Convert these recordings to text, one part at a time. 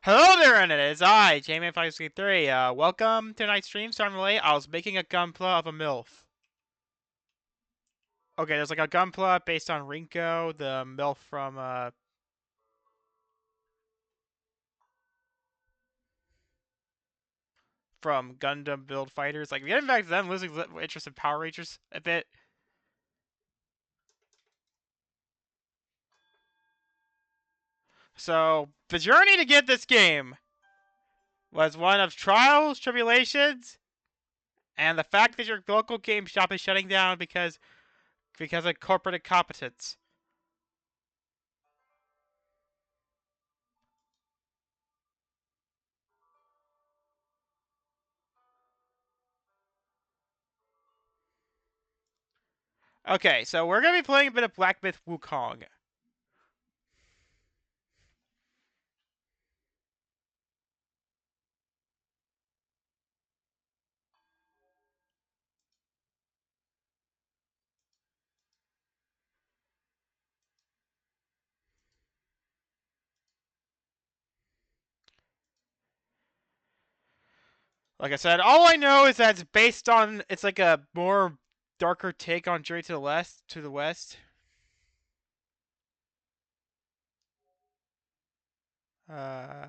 Hello there, and it is I, J-Man563. Welcome to tonight's stream. Starting late, I was making a gunpla of a MILF. Okay, there's like a gunpla based on Rinko, the MILF from Gundam Build Fighters. Like, getting back to them, losing interest in Power Rangers a bit. So, the journey to get this game was one of trials, tribulations, and the fact that your local game shop is shutting down because of corporate incompetence. Okay, so we're gonna be playing a bit of Black Myth Wukong. Like I said, all I know is that it's based on it's like a more darker take on Journey to the West. Uh,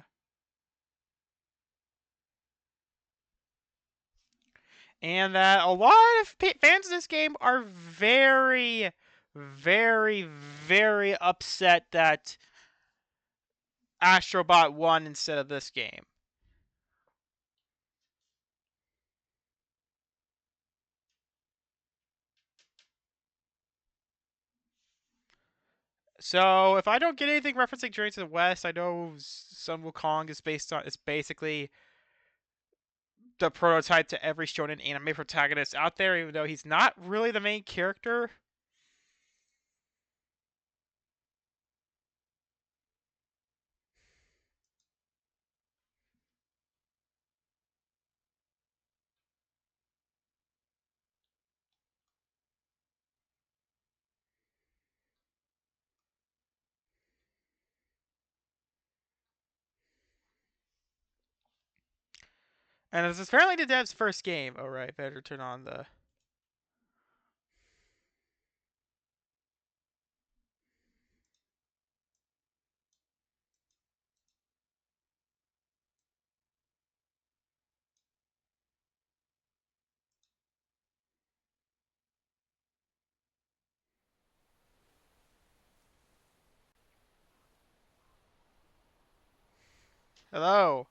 and that a lot of fans of this game are very, very, very upset that Astrobot won instead of this game. So if I don't get anything referencing Journey to the West, I know Sun Wukong is basically the prototype to every shonen anime protagonist out there, even though he's not really the main character. And it's apparently the dev's first game. Oh, right. Better turn on the... Hello.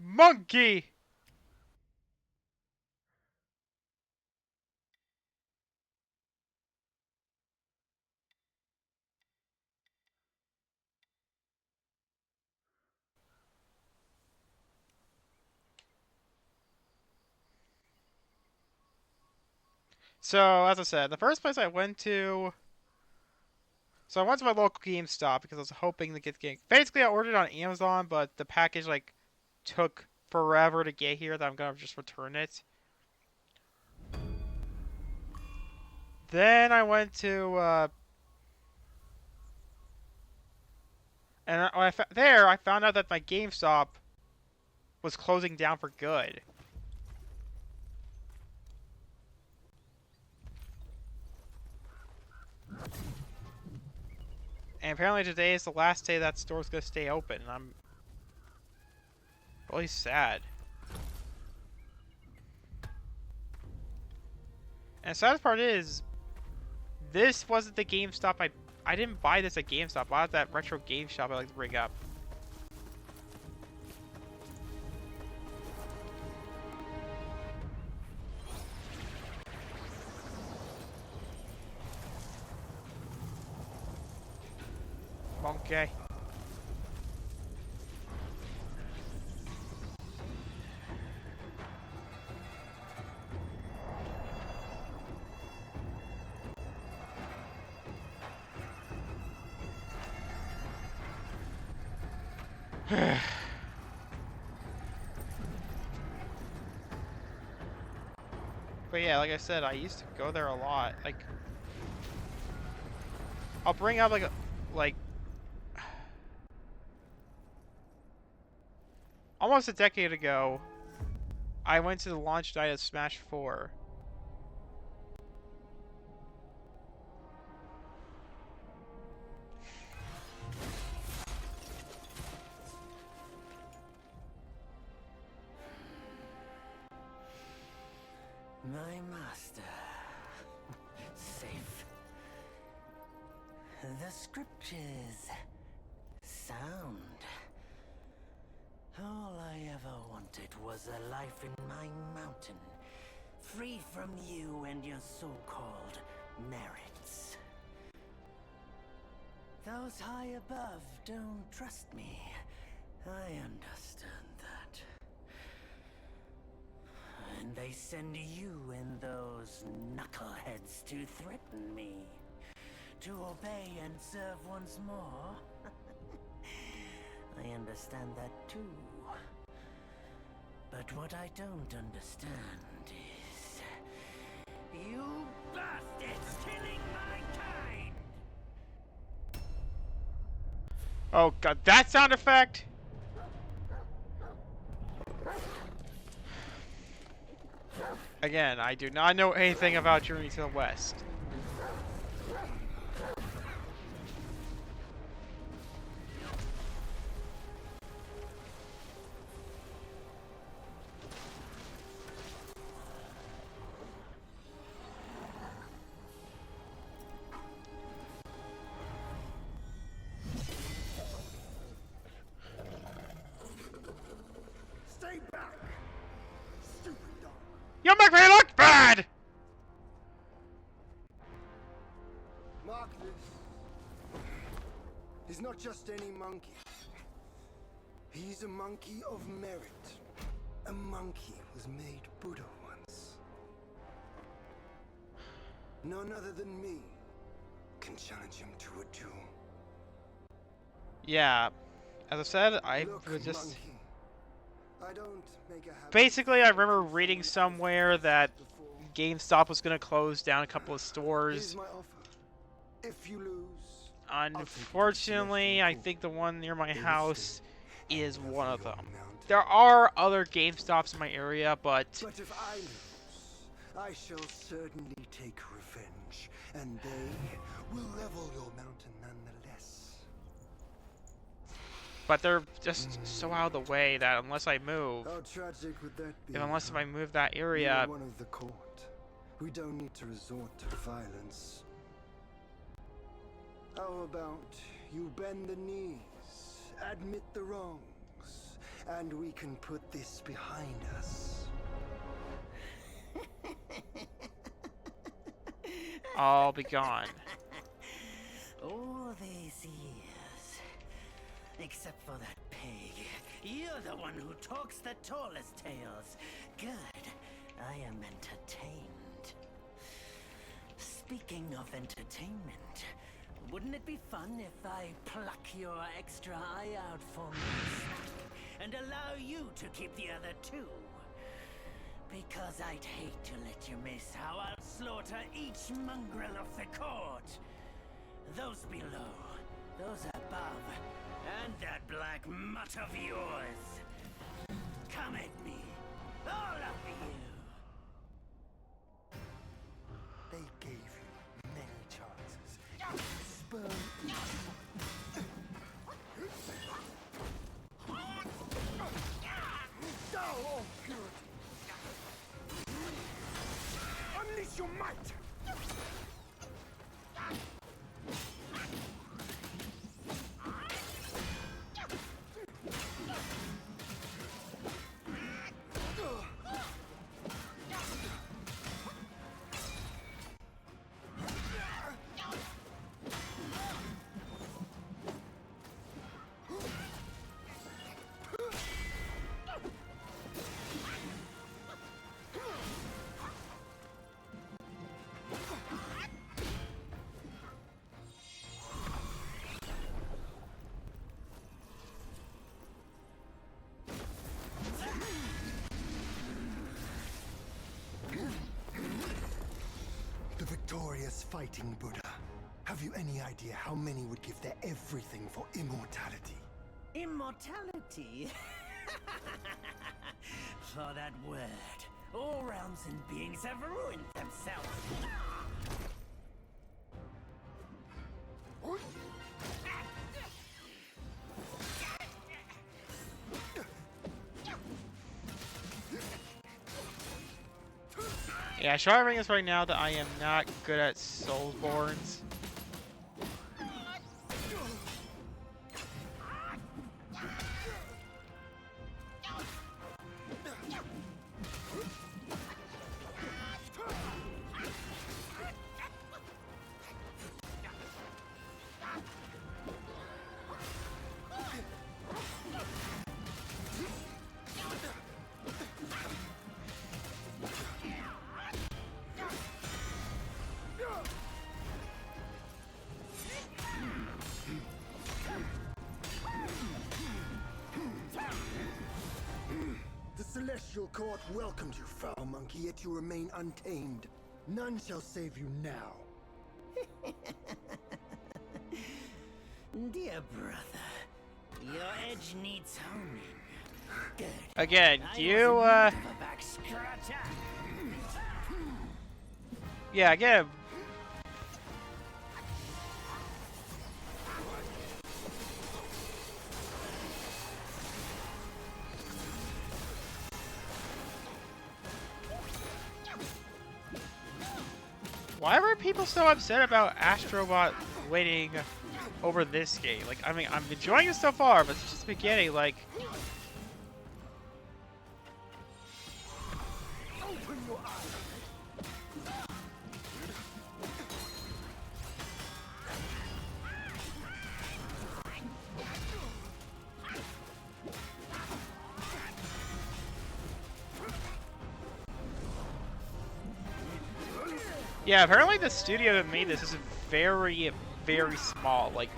Monkey! So, as I said, the first place I went to... So I went to my local GameStop because I was hoping to get the game. Basically, I ordered it on Amazon, but the package, like, took forever to get here that I'm gonna just return it. Then I went to, and I found out that my GameStop was closing down for good. And apparently today is the last day that store's gonna stay open, and I'm really sad. And the saddest part is, this wasn't the GameStop I didn't buy this at GameStop. I bought that retro game shop I like to bring up. Okay. But yeah, like I said, I used to go there a lot. Like, I'll bring up like almost a decade ago, I went to the launch night of Smash 4. My master. Safe. The scriptures. Sound. All I ever wanted was a life in my mountain, free from you and your so-called merits. Those high above don't trust me. I understand that. And they send you and those knuckleheads to threaten me. To obey and serve once more. I understand that too. But what I don't understand is... you bastards killing my kind! Oh god, that sound effect? Again, I do not know anything about Journey to the West. Stay back! Stupid dog! You make me look bad! Mark this. He's not just any monkey. He's a monkey of merit. A monkey was made Buddha once. None other than me can challenge him to a duel. Yeah, as I said, I Look, was just... monkey, I don't make a habit Basically, of I remember fighting reading someone somewhere that before. GameStop was going to close down a couple of Here's stores. my offer. If you lose, Unfortunately, I think the one near my house is one of them. mountain. There are other GameStops in my area, but But if I lose, I shall certainly take revenge, and they will level your mountain nonetheless. they're just so out of the way that unless I move, How tragic would that be? unless if I move that You're area, one of the court. We don't need to resort to violence. How about you bend the knees, admit the wrongs, and we can put this behind us. I'll be gone. All these years, except for that pig, you're the one who talks the tallest tales. Good, I am entertained. Speaking of entertainment, wouldn't it be fun if I pluck your extra eye out for me and allow you to keep the other two? Because I'd hate to let you miss how I'll slaughter each mongrel of the court. Those below, those above, and that black mutt of yours. Come at me, all of you. They gave you many chances. Spurn oh, good. Unleash your might! The victorious fighting Buddha. Have you any idea how many would give their everything for immortality? Immortality? For that word, all realms and beings have ruined themselves. Yeah, showing us right now that I am not good at Soulsborns. The Celestial Court welcomed you, foul monkey, yet you remain untamed. None shall save you now. Dear brother, your edge needs honing. Good. Again, I you, wasn't much of a back scratcher. yeah, again. Why were people so upset about Astrobot winning over this game? Like, I mean, I'm enjoying it so far, but it's just beginning, like... Open your eyes. Yeah, apparently the studio that made this is very, very small. Like,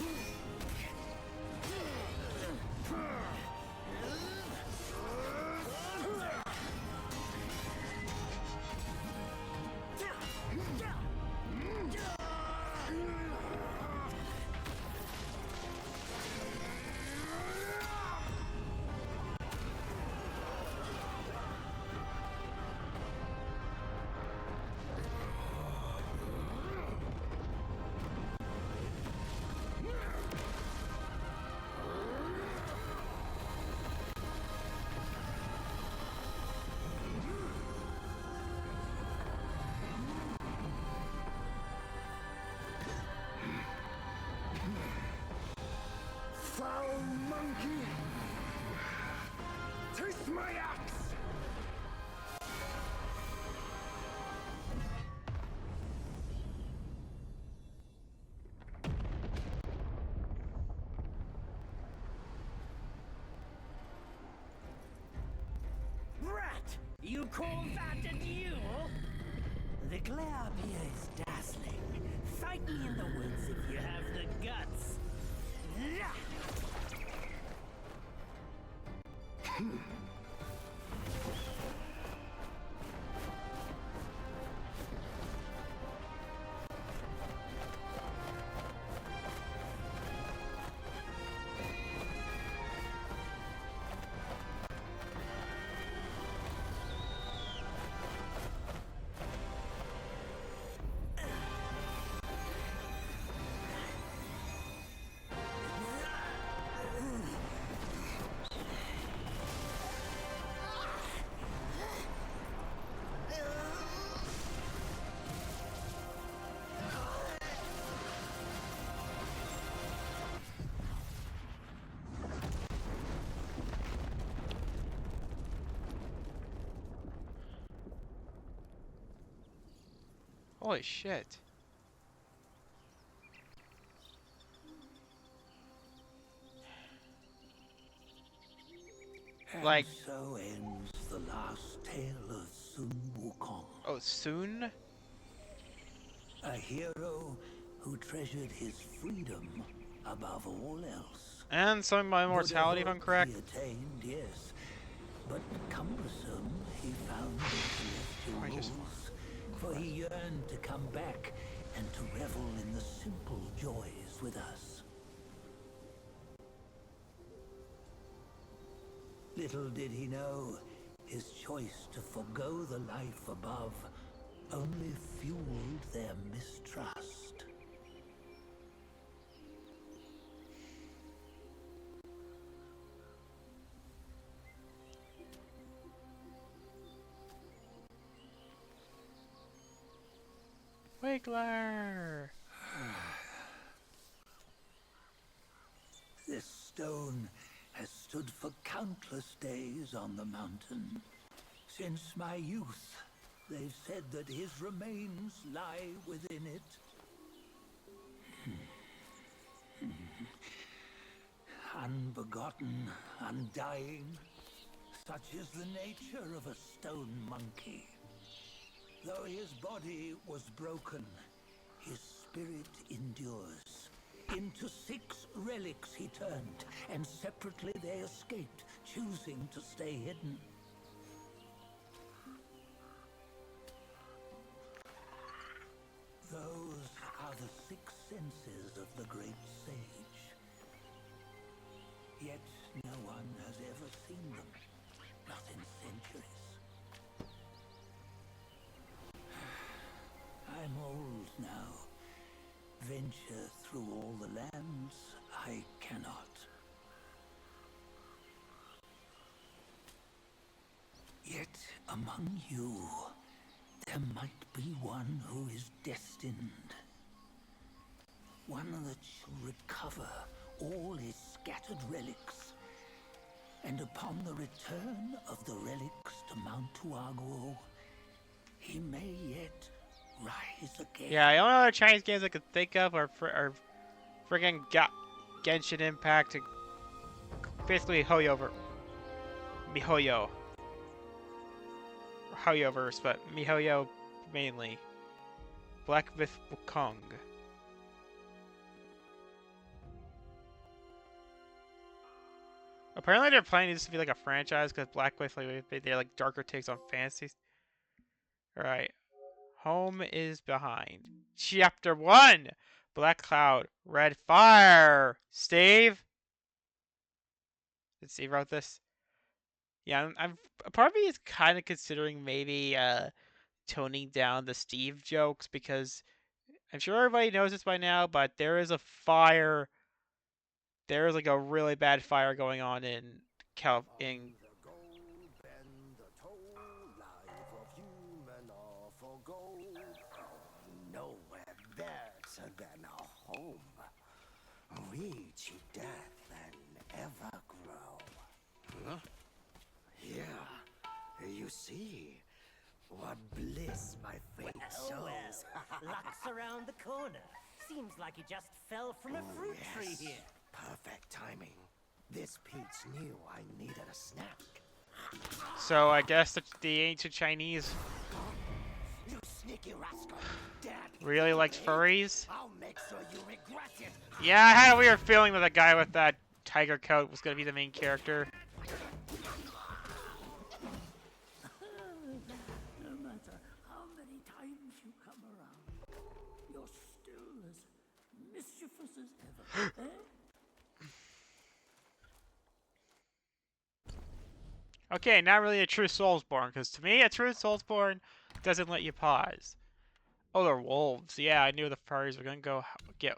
Foul monkey! Taste my axe! Rat! You call that a duel? The glare up here is dazzling. Fight me in the woods if you have the guts. holy shit. Like, And so ends the last tale of Sun Wukong, oh, soon? a hero who treasured his freedom above all else. And some of my immortality, if I'm correct. He attained, yes, but cumbersome he found the I just- celestial rules, for he yearned to come back and to revel in the simple joys with us. Little did he know, his choice to forgo the life above only fueled their mistrust. Wiggler! This stone has stood for countless days on the mountain. Since my youth, they've said that his remains lie within it. Unbegotten, undying, such is the nature of a stone monkey. Though his body was broken, his spirit endures. Into 6 relics he turned, and separately they escaped, choosing to stay hidden. Those are the 6 senses of the great sage. Yet no one has ever seen them, not in centuries. I'm old now. Venture through all the lands I cannot. Yet among you, there might be one who is destined. One that shall recover all his scattered relics. And upon the return of the relics to Mount Tuaguo, he may yet rise again. Yeah, the only other Chinese games I could think of are friggin' Genshin Impact and basically MiHoYo. Or HoYoverse, but MiHoYo mainly. Black Myth Wukong. Apparently they're planning this to be like a franchise because Black Myth, like, they're like darker takes on fantasy. Alright. Home is behind. Chapter 1! Black Cloud, Red Fire! Steve? Did Steve wrote this? Yeah, I'm part of me is kind of considering maybe toning down the Steve jokes because I'm sure everybody knows this by now, but there is a fire. There is like a really bad fire going on in in Nowhere better than a home. Reach death and ever grow. Huh? Here, you see what bliss my fate shows. Luck's around the corner. Seems like he just fell from a fruit tree here. Perfect timing. This peach knew I needed a snack. so I guess the ancient Chinese You sneaky rascal! Dad, really likes furries. I'll make sure you regret it. Yeah, I had a weird feeling that the guy with that tiger coat was gonna be the main character. No matter how many times you come around, you're still as mischievous as ever, eh? Okay, not really a true Soulsborne, because to me, a true Soulsborne doesn't let you pause. Oh, they're wolves. Yeah, I knew the furries were gonna go get.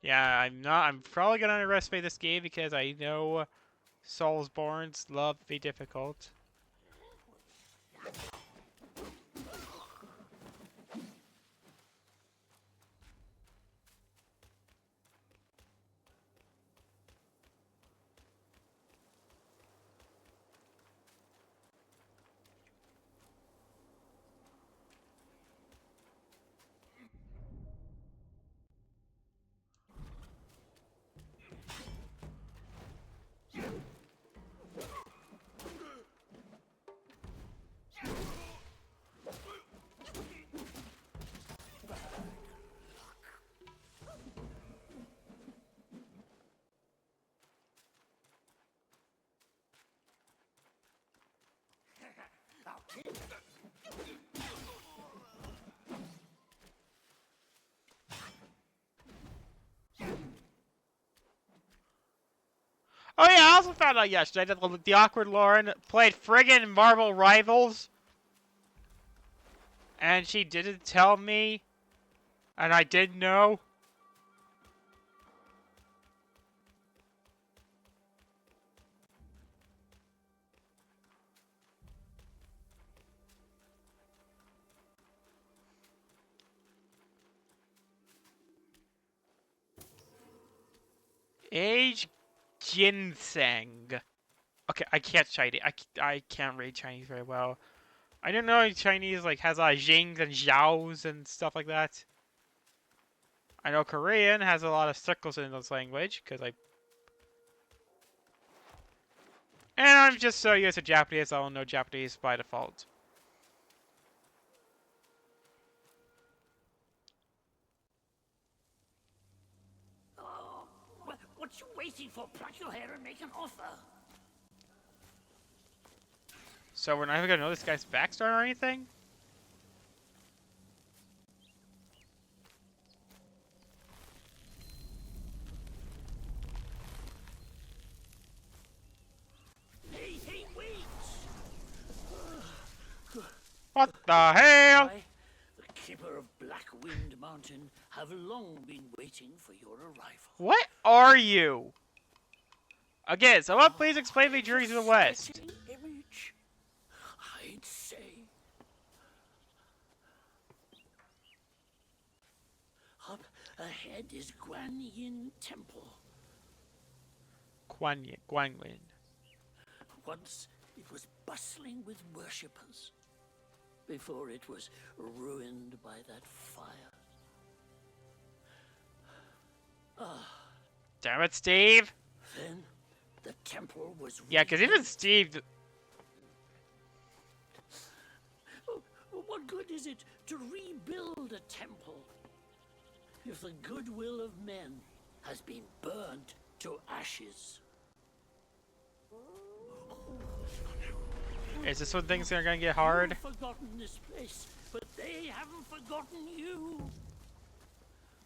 Yeah, I'm probably gonna underestimate this game because I know Soulsborns love to be difficult. Oh yeah, I also found out yesterday that the awkward Lauren played friggin' Marvel Rivals, and she didn't tell me, and I didn't know. Age ginseng. Okay, I can't Chinese. I can't read Chinese very well. I don't know if Chinese like has a lot of jings and zhaos and stuff like that. I know Korean has a lot of circles in this language because I. And I'm just so used to Japanese, I don't know Japanese by default. Oh, what you waiting for? Pluck your hair and make an offer. So we're not even gonna know this guy's backstory or anything? Hey, wait! What the hell? I, the keeper of Blackwind Mountain, have long been waiting for your arrival. What are you? Again, someone please explain me Journey to the West. Spitting image, I'd say. Up ahead is Guan Yin Temple. Guanyin. Once it was bustling with worshippers, before it was ruined by that fire. Damn it, Steve! Then the temple was Yeah, because even rebuilt. Steve. What good is it to rebuild a temple if the goodwill of men has been burned to ashes? Is this when things are gonna get hard? You've forgotten this place, but they haven't forgotten you.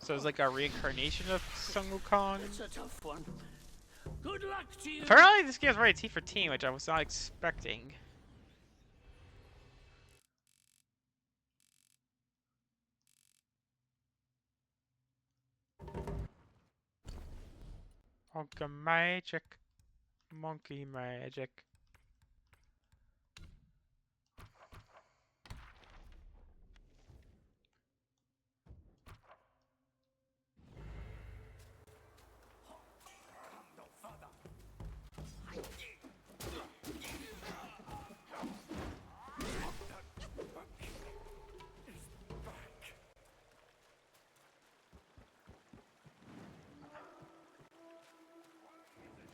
So it's like a reincarnation of Sun Wukong? It's a tough one. Good luck to you. Apparently this game's rated T for teen, which I was not expecting. Monkey magic. Monkey magic.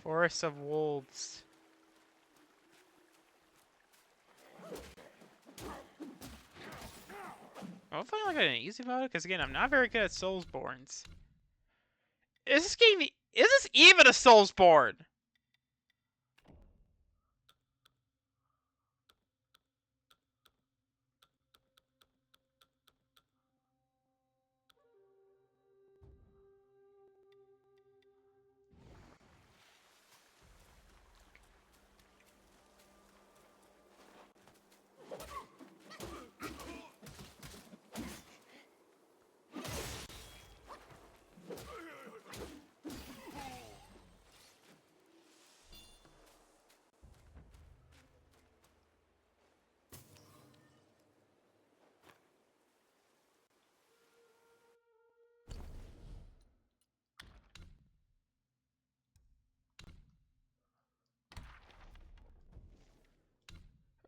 Forest of Wolves. Hopefully I get an easy mode, because again, I'm not very good at Soulsborns. Is this game... Is this even a Soulsborne?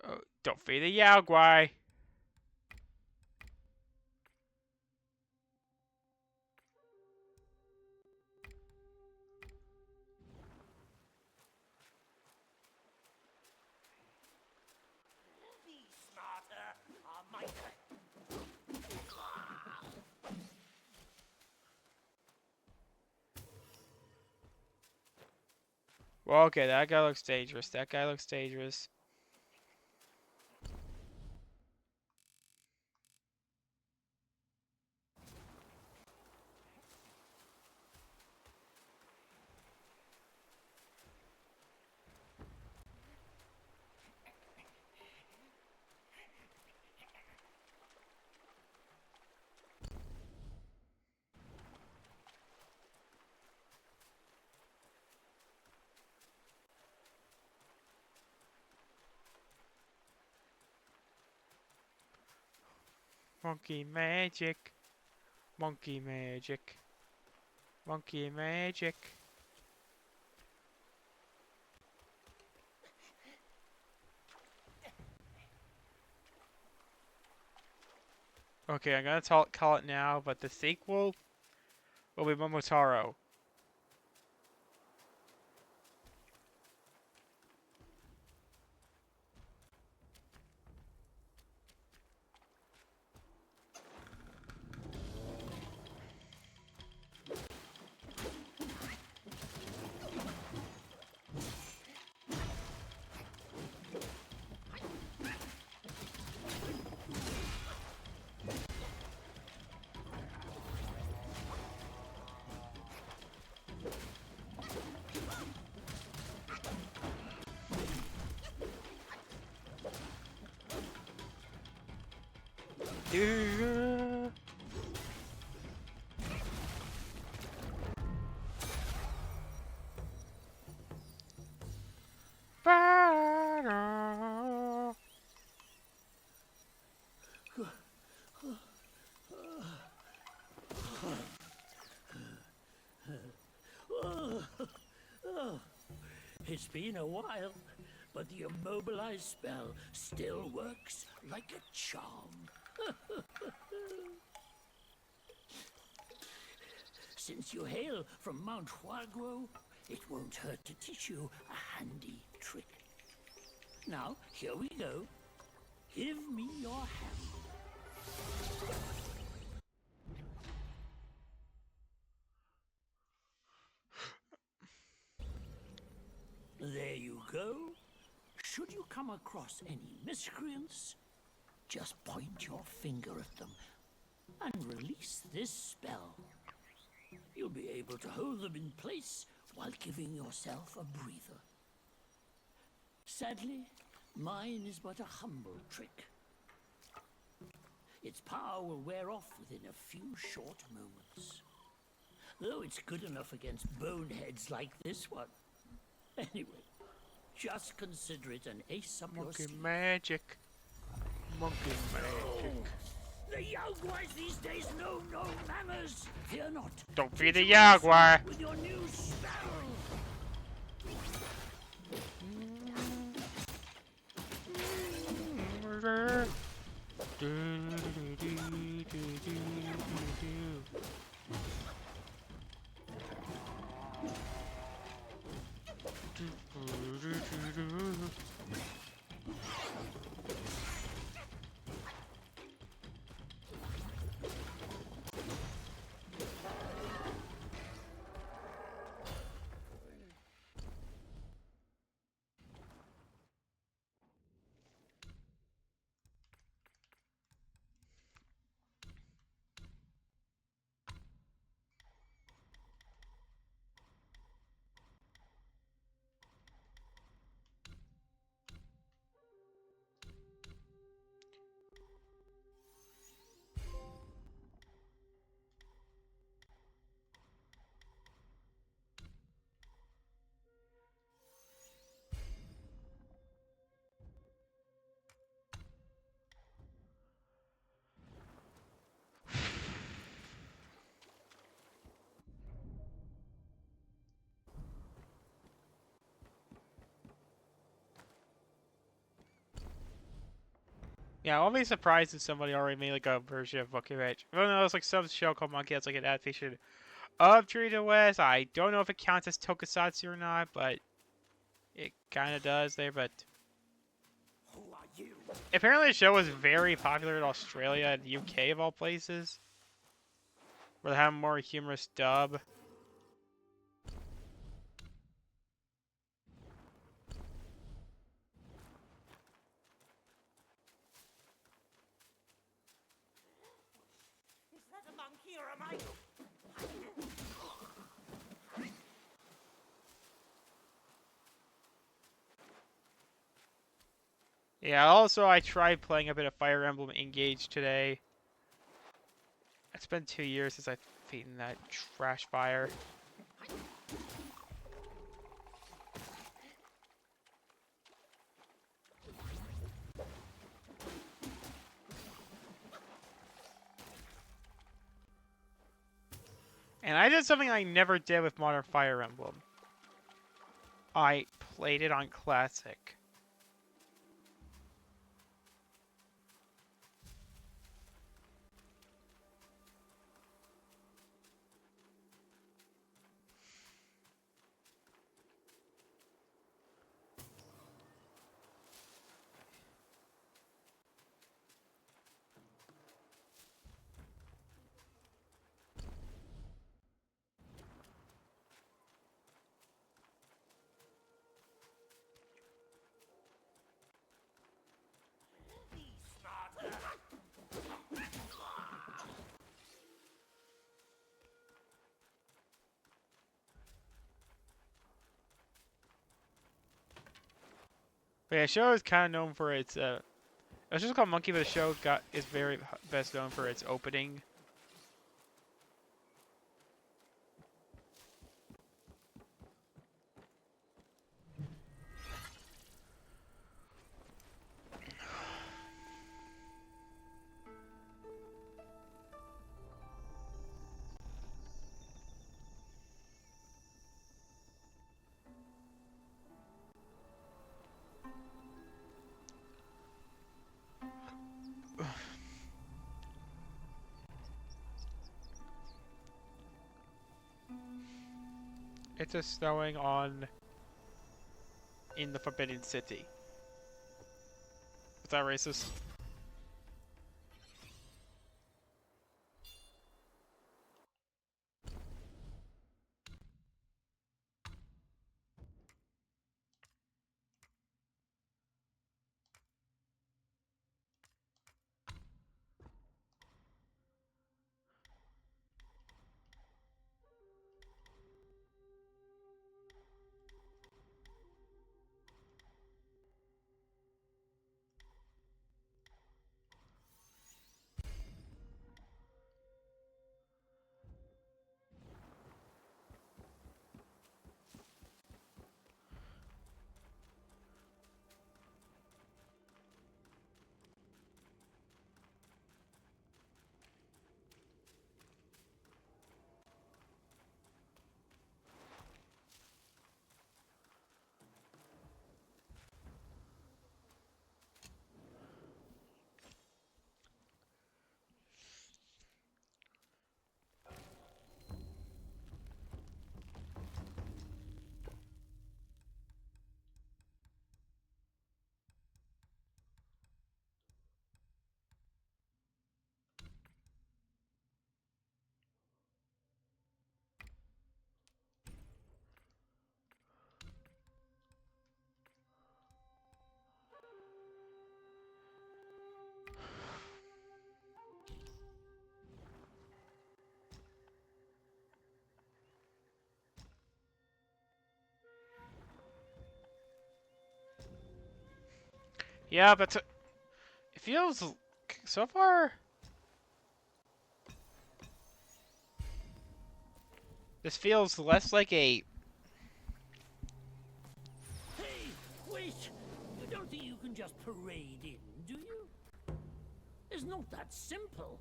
Oh, don't feed the Yao Guai. Be smarter, or might Well, okay, that guy looks dangerous. That guy looks dangerous. Monkey magic. Monkey magic. Monkey magic. Okay, I'm gonna call it now, but the sequel will be Momotaro. Yeah. Ba-da. It's been a while, but the immobilized spell still works like a charm. Since you hail from Mount Huaguo, it won't hurt to teach you a handy trick. Now, here we go. Give me your hand. There you go. Should you come across any miscreants, just point your finger at them and release this spell. You'll be able to hold them in place while giving yourself a breather. Sadly, mine is but a humble trick. Its power will wear off within a few short moments. Though it's good enough against boneheads like this one. Anyway, just consider it an ace up your Monkey sleeve. magic. Monkey magic. The young boys these days know no manners. Fear not. Don't be the Teach 'em a lesson Jaguar. with your new spell. Yeah, I'll be surprised if somebody already made like a version of Monkey Magic. Even though it's like some show called Monkey, it's like an adaptation of Tree to West. I don't know if it counts as tokusatsu or not, but it kind of does there. But Who are you? apparently the show was very popular in Australia and the UK of all places, where they have a more humorous dub. Is that a monkey or am I? Yeah, also I tried playing a bit of Fire Emblem Engage today. It's been 2 years since I've beaten that trash fire. And I did something I never did with Modern Fire Emblem. I played it on Classic. But yeah, the show is kind of known for its. It's just called Monkey, but the show is very best known for its opening. It's a snowing on in the Forbidden City. Is that racist? Yeah, but it feels so far. This feels less like a. Hey, wait! You don't think you can just parade in, do you? It's not that simple.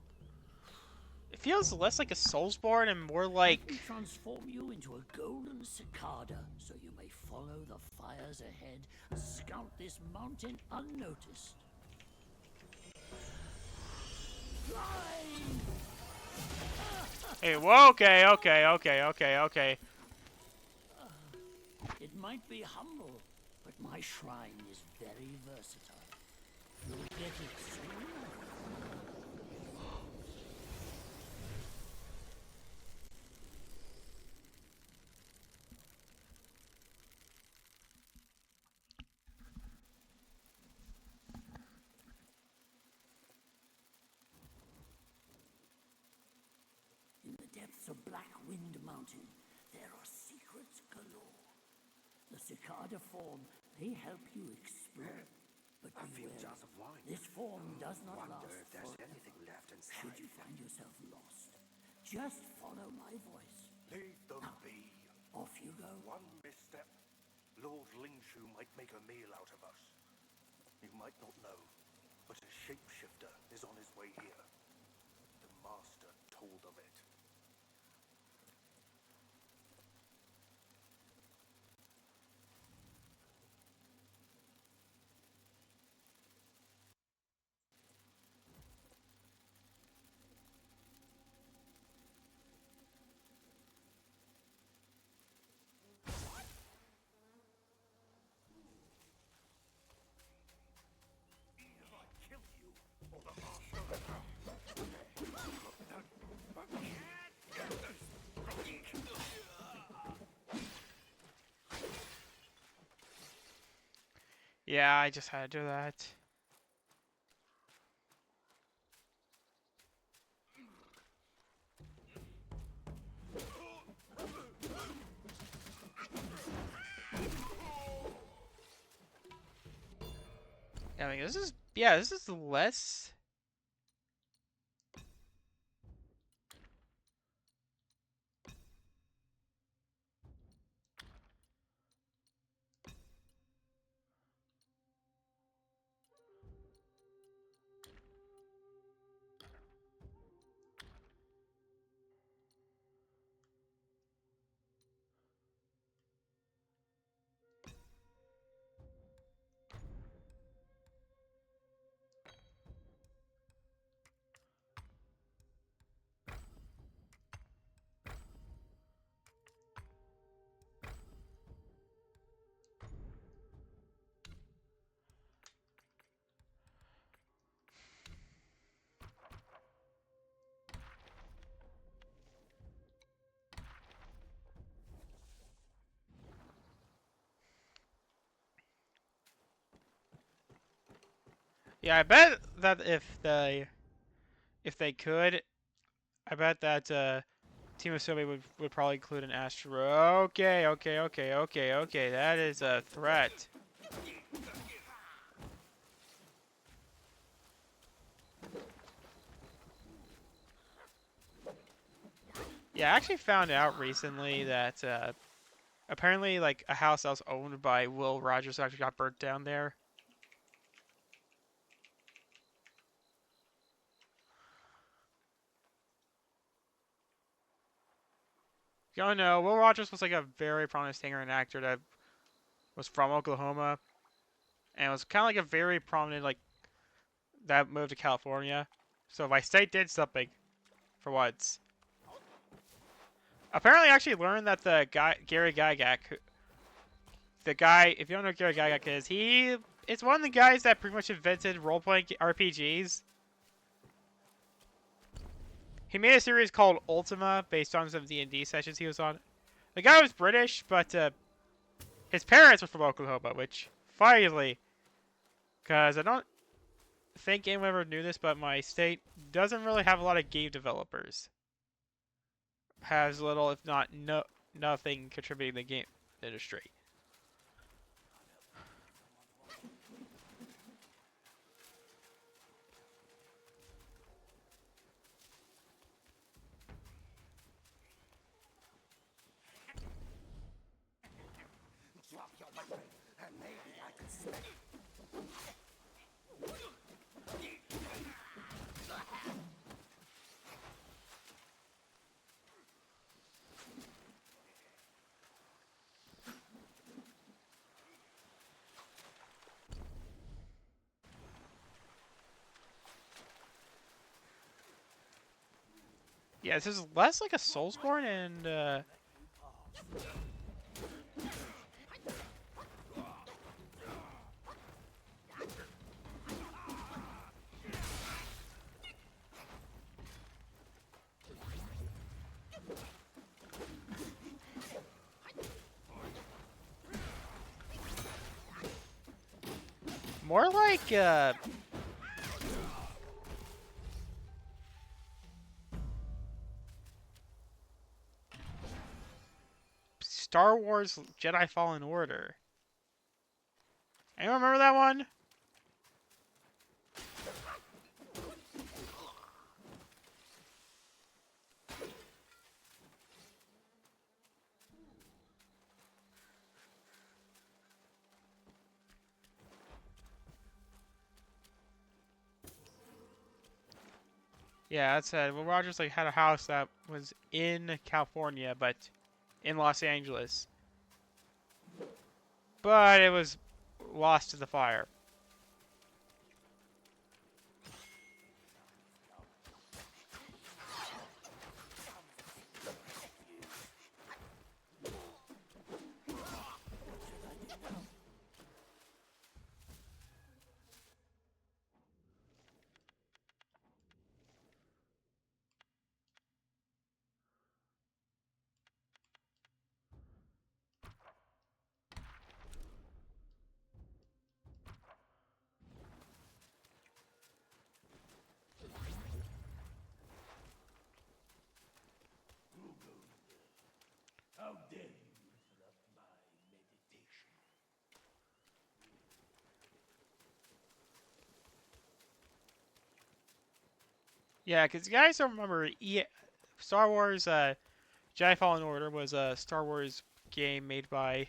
It feels less like a Soulsborne and more Let me like. transform you into a golden cicada, so you may follow the fires ahead and scout this mountain unnoticed. Fly! Hey, whoa, okay. It might be humble, but my shrine is very versatile. You'll get it soon. In the depths of Black Wind Mountain, there are secrets galore. The cicada form may help you explore. But beware, this form does not last forever. Should you find yourself lost, just follow my voice. Leave them be. Off you go. One misstep, Lord Lingshu might make a meal out of us. You might not know, but a shapeshifter is on his way here. The Master told of it. Yeah, I just had to do that. I mean, this is less. Yeah, I bet that if they could, I bet that Team of Soviet would probably include an Astro. Okay, okay, okay, okay, okay. That is a threat. Yeah, I actually found out recently that apparently like a house that was owned by Will Rogers actually got burnt down there. If you don't know, Will Rogers was like a very prominent singer and actor that was from Oklahoma and was kind of like a very prominent like that moved to California. So my state did something for once. Apparently, I actually learned that the guy Gary Gygax, the guy, if you don't know who Gary Gygax is, he is one of the guys that pretty much invented role-playing RPGs. He made a series called Ultima based on some D&D sessions he was on. The guy was British, but his parents were from Oklahoma, which finally, because I don't think anyone ever knew this, but my state doesn't really have a lot of game developers. Has little, if not nothing contributing to the game industry. Drop your weapon, and maybe I could stay. Yeah, this is less like a Soulsborne and more like Star Wars Jedi Fallen Order. Anyone remember that one? Yeah, that's it. Will Rogers like had a house that was in California, but in Los Angeles, but it was lost to the fire. dare you interrupt my meditation? Yeah, because you guys don't remember, Star Wars Jedi Fallen Order was a Star Wars game made by.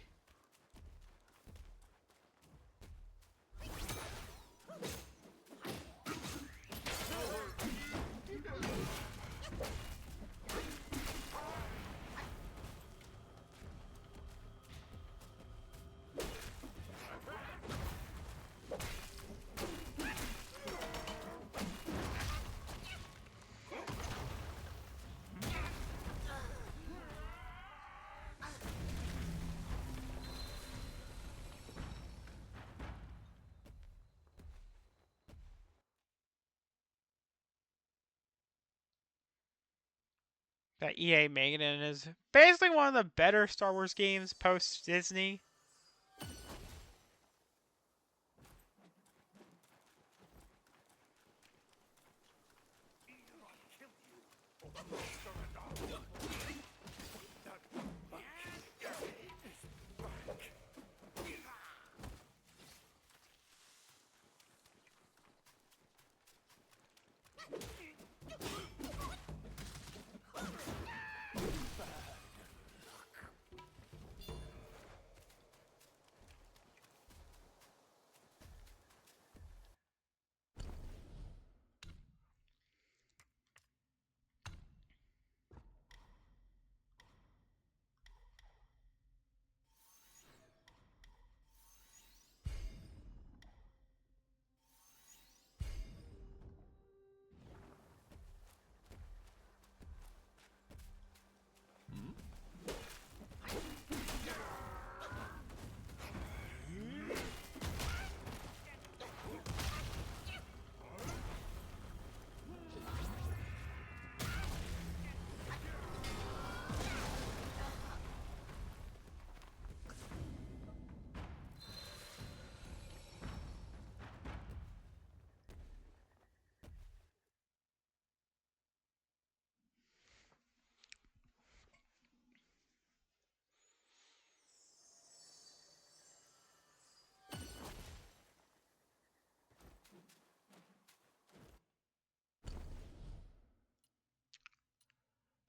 That EA made, and is basically one of the better Star Wars games post Disney.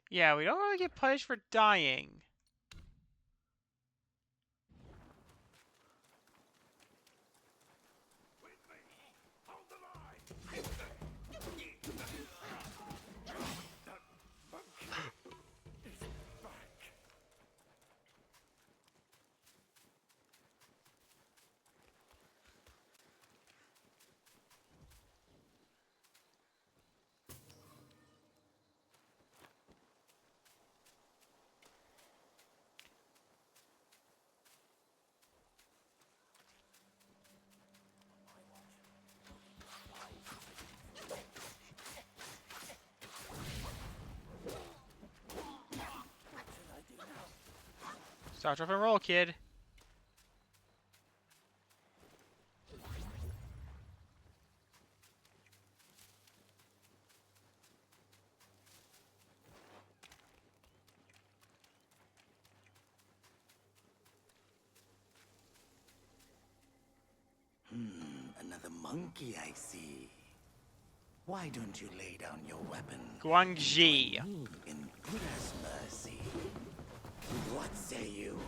Yeah, we don't really get punished for dying. Start off and roll, kid. Another monkey, I see. Why don't you lay down your weapon and Guangxi. join me in Buddha's mercy? What say you?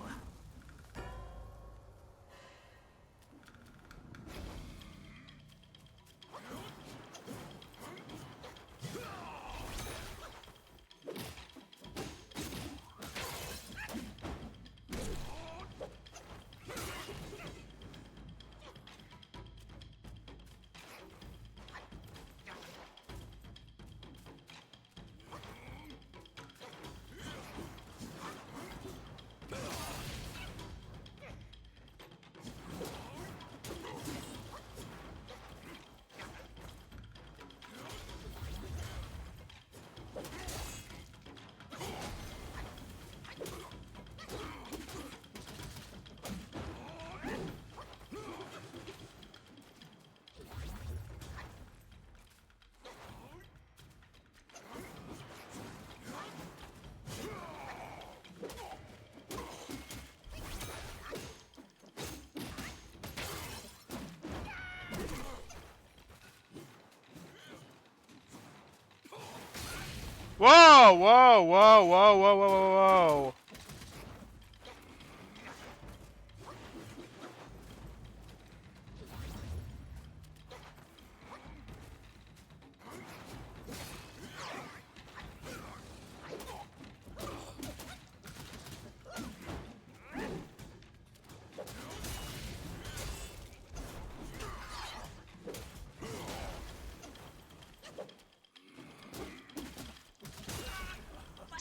Whoa! Whoa! Whoa! Whoa! Whoa! Whoa! Whoa!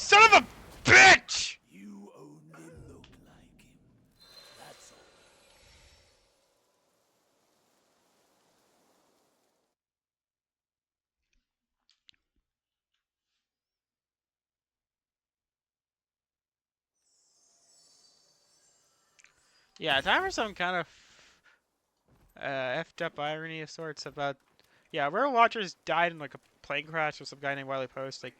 Son of a bitch! You only look like him. That's all. Yeah, time for some kind of effed up irony of sorts about. Yeah, Real Watchers died in like a plane crash with some guy named Wiley Post. Like,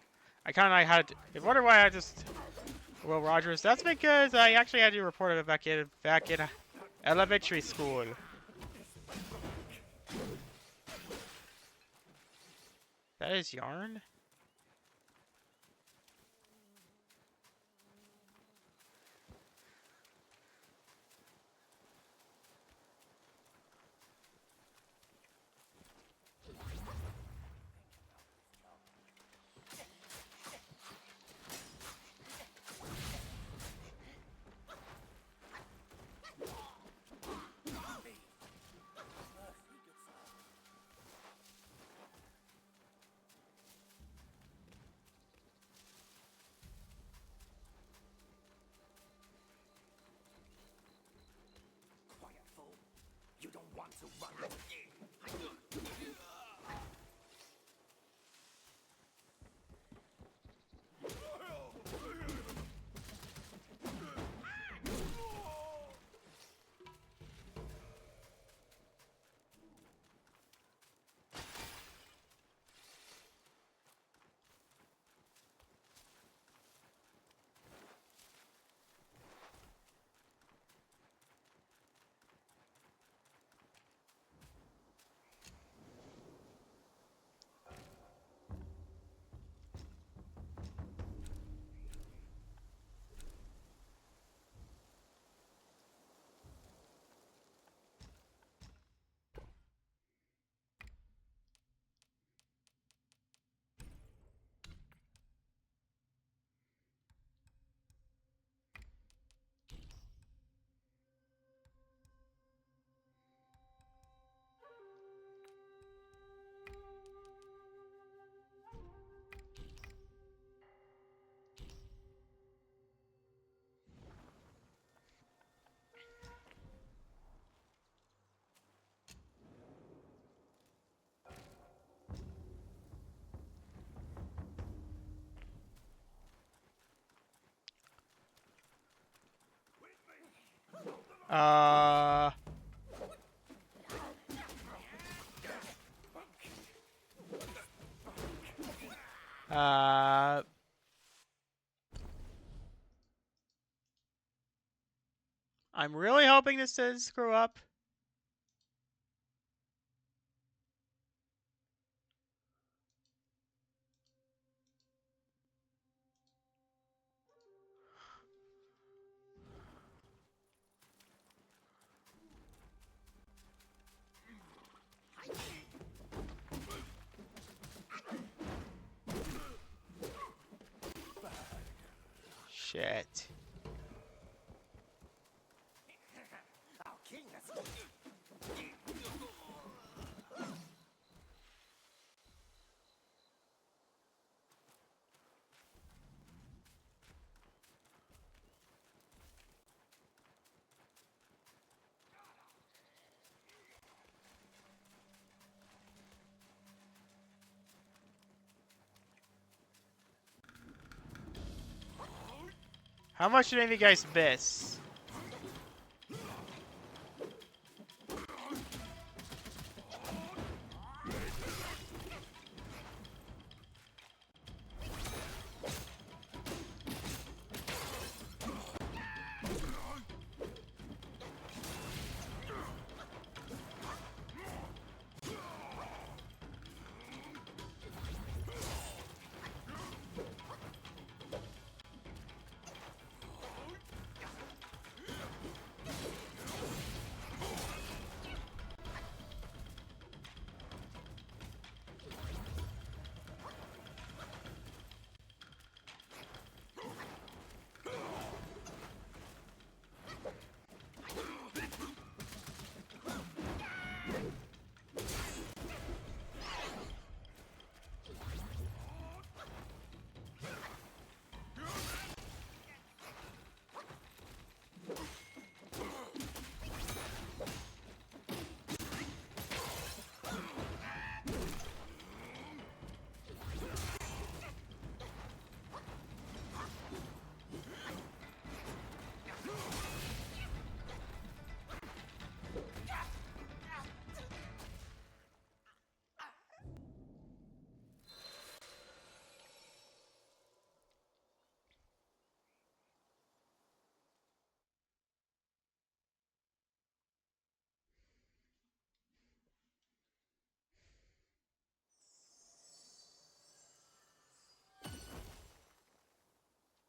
I kind of had. I wonder why I just. Will Rogers. That's because I actually had to report it back in elementary school. That is yarn. Quiet fool. You don't want to run. Uh. Uh. I'm really hoping this doesn't screw up. Shit. Our king has... How much did any of you guys miss?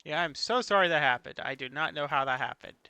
Yeah, I'm so sorry that happened. I do not know how that happened.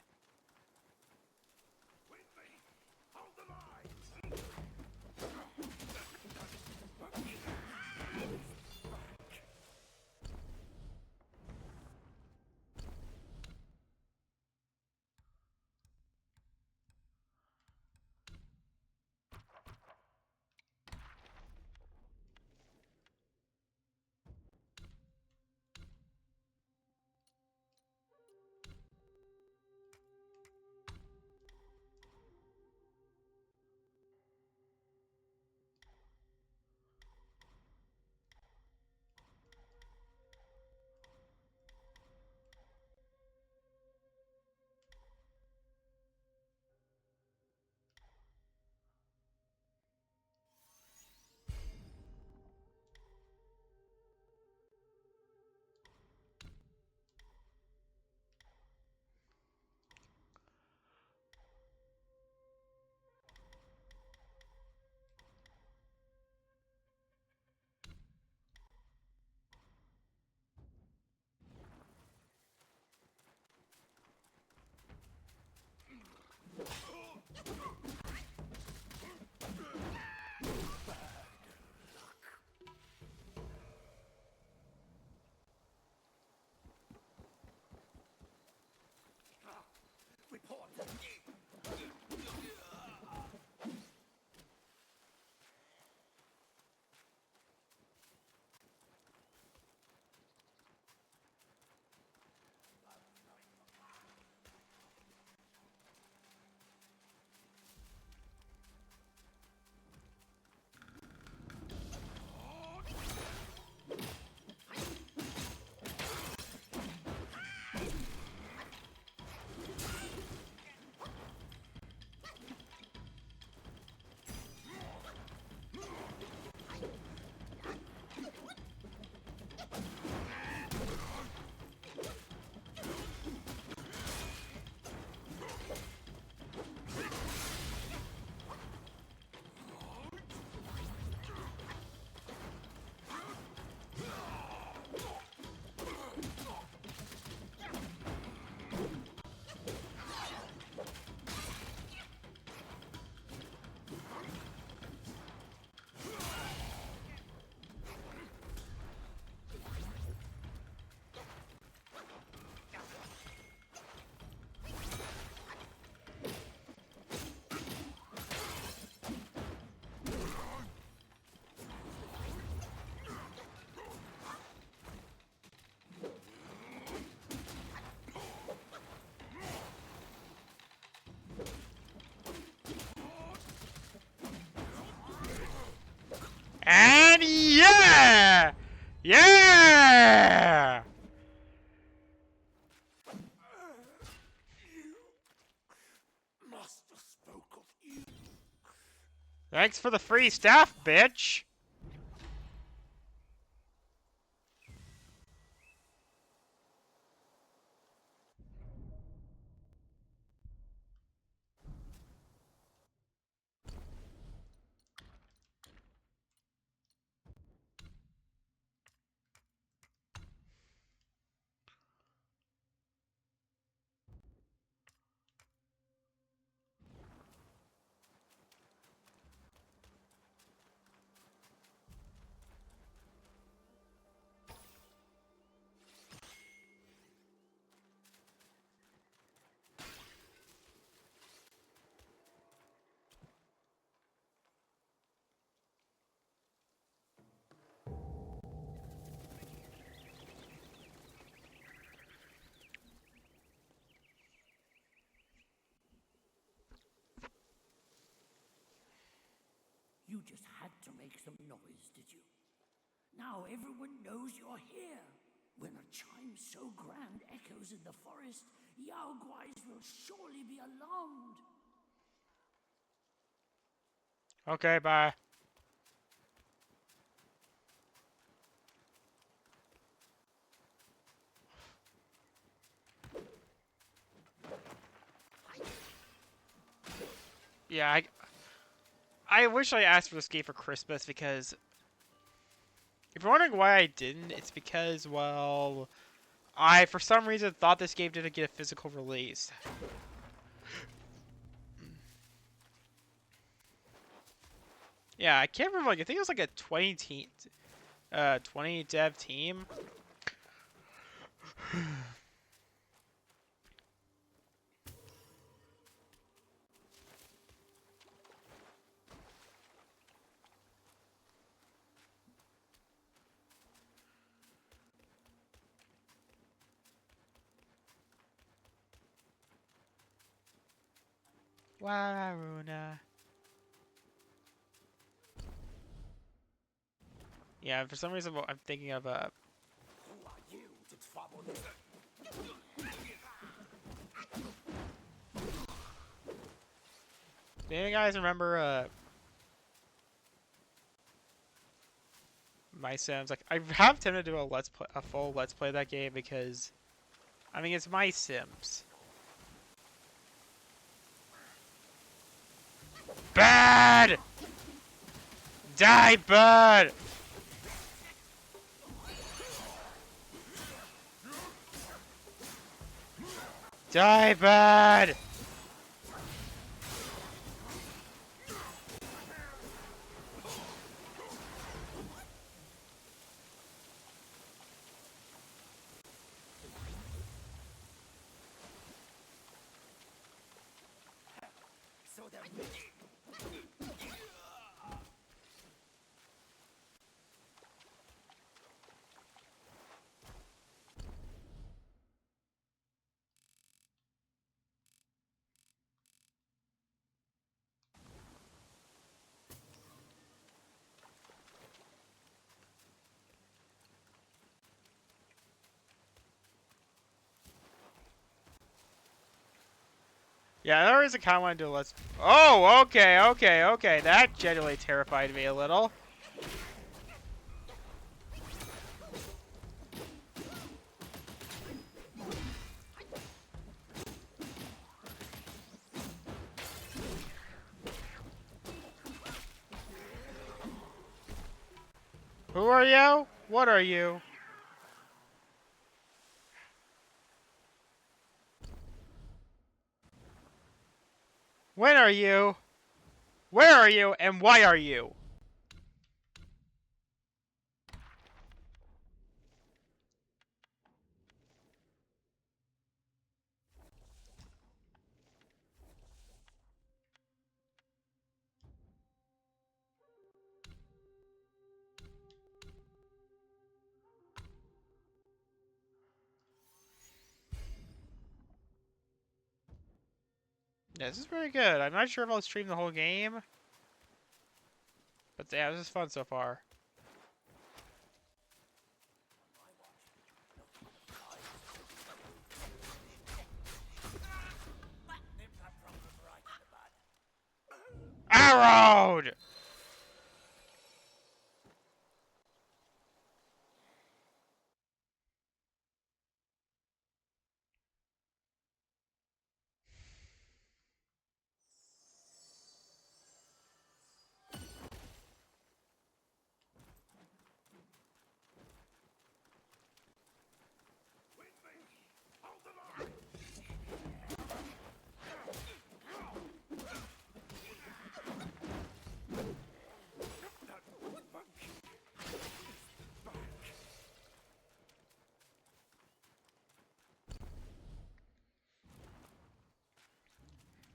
And yeah! Yeah! Master spoke of you. Thanks for the free stuff, bitch! You just had to make some noise, did you? Now everyone knows you're here. When a chime so grand echoes in the forest, Yao Guais will surely be alarmed. Okay, bye. Yeah, I wish I asked for this game for Christmas because if you're wondering why I didn't, it's because, well, I, for some reason, thought this game didn't get a physical release. Yeah, I can't remember. Like, I think it was like a 20 dev team. Waruna. Yeah, for some reason, I'm thinking of Do you guys remember My Sims? Like, I have tempted to do a full let's play of that game because, I mean, it's My Sims. Bad! Die, bird! Die, bird! So that Yeah, another reason I kind of want to do a let's... Oh, okay. That genuinely terrified me a little. Who are you? What are you? When are you? Where are you? And why are you? Yeah, this is pretty good. I'm not sure if I'll stream the whole game. But yeah, this is fun so far. Arrowed!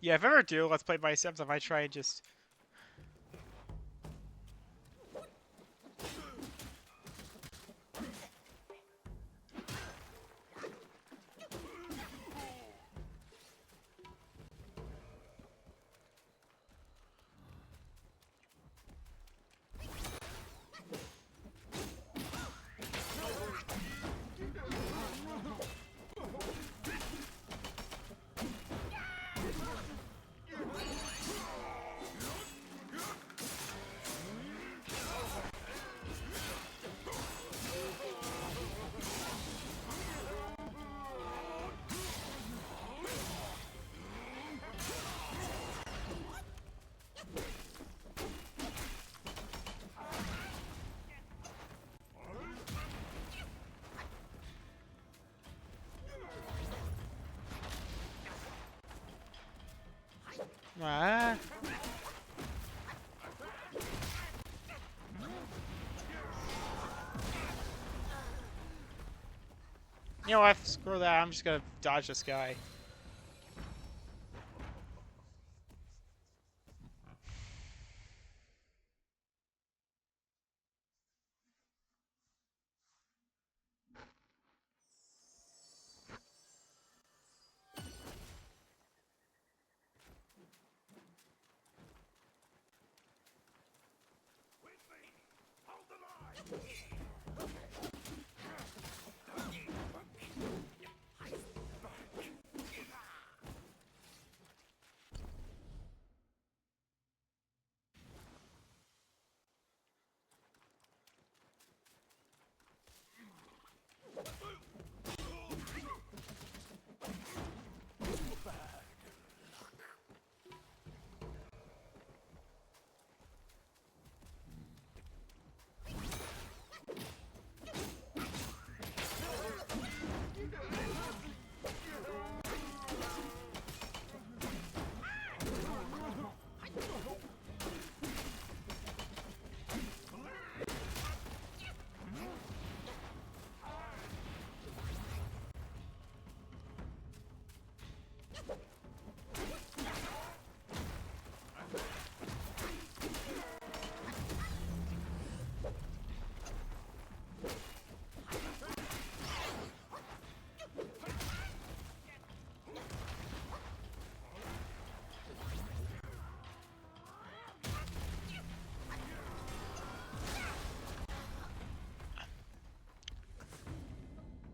Yeah, if I ever do, let's play My Sims, I might try and just... Ah. You know what? Screw that. I'm just gonna dodge this guy.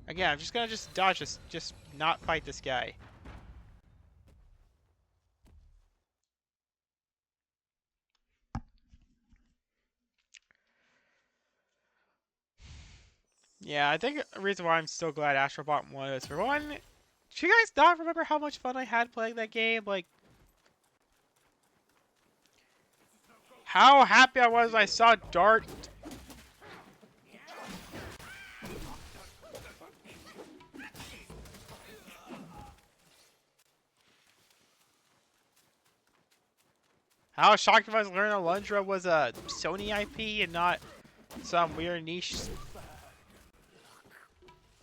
Again, I'm just gonna dodge this, just not fight this guy. Yeah, I think the reason why I'm still glad Astrobot won is, for one, do you guys not remember how much fun I had playing that game? Like, how happy I was when I saw Dart. How shocked I was learning Alundra was a Sony IP and not some weird niche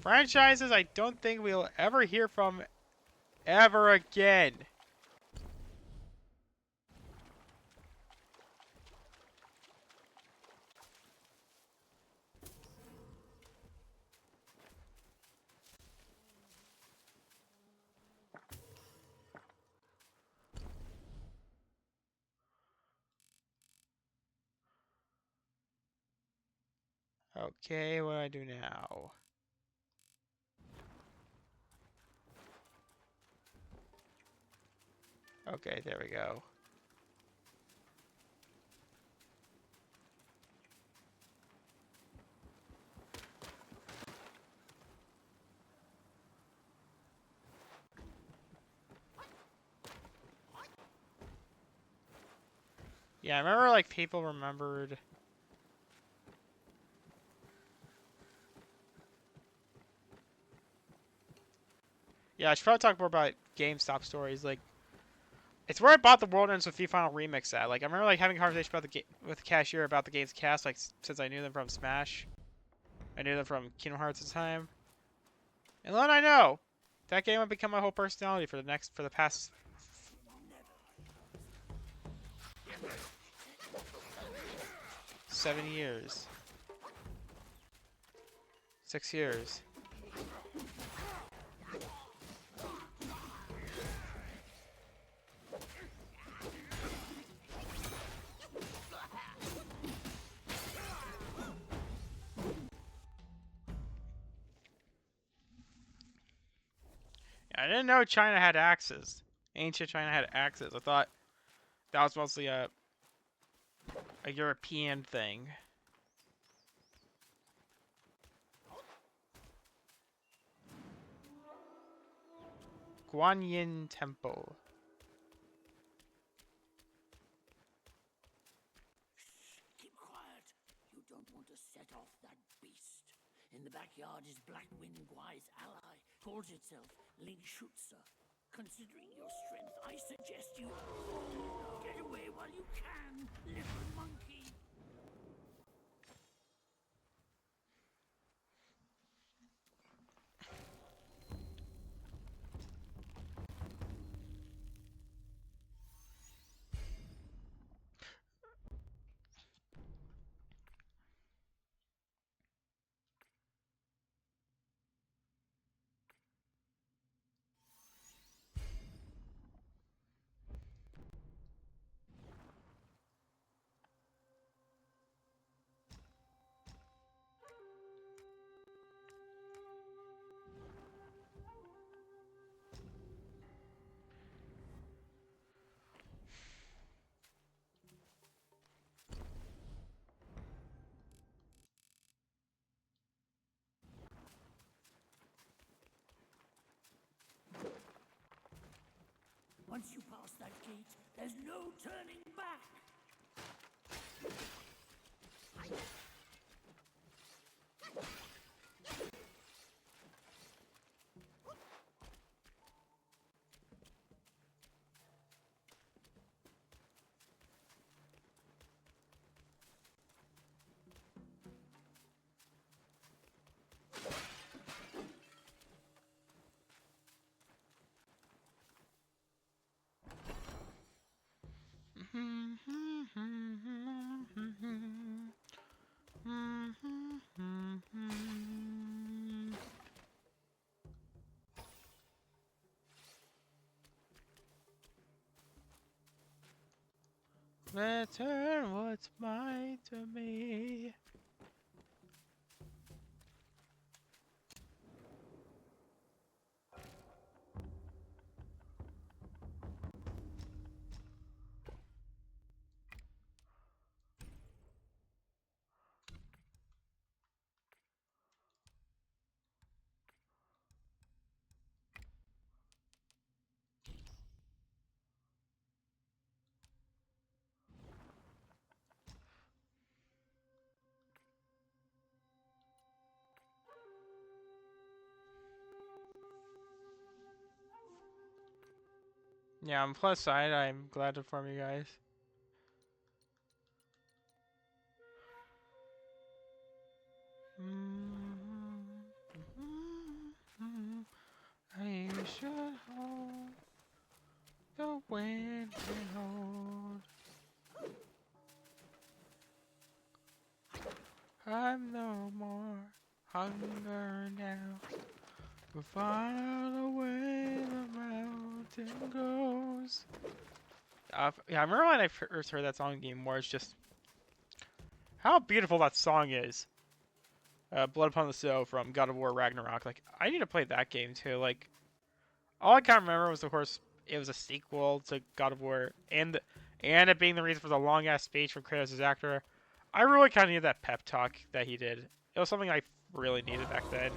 franchises I don't think we'll ever hear from ever again. Okay, what do I do now? Okay, there we go. Yeah, I remember like people remembered. Yeah, I should probably talk more about GameStop stories. Like, it's where I bought the World Ends with Fee Final Remix at. Like, I remember like having a conversation about with the cashier about the game's cast. Like, since I knew them from Smash, I knew them from Kingdom Hearts at the time. And then I know that game would become my whole personality for the past 7 years, 6 years. I didn't know China had axes. Ancient China had axes. I thought that was mostly a European thing. Guanyin Temple. Keep quiet. You don't want to set off that beast. In the backyard is Black Wind Guai's ally. Calls itself Ling Shutsu. Considering your strength, I suggest you get away while you can, little monkey. Once you pass that gate, there's no turning back. Return what's mine to me. Yeah, on plus side, I'm glad to inform you guys. I should hold the wind and hold. I'm no more hunger now. But far away the mountain goes. Yeah, I remember when I first heard that song in Game War. It's just how beautiful that song is. Blood Upon the Snow from God of War Ragnarok. Like, I need to play that game too. Like, all I can't remember was, of course, it was a sequel to God of War, and it being the reason for the long ass speech from Kratos' actor. I really kind of needed that pep talk that he did. It was something I really needed back then.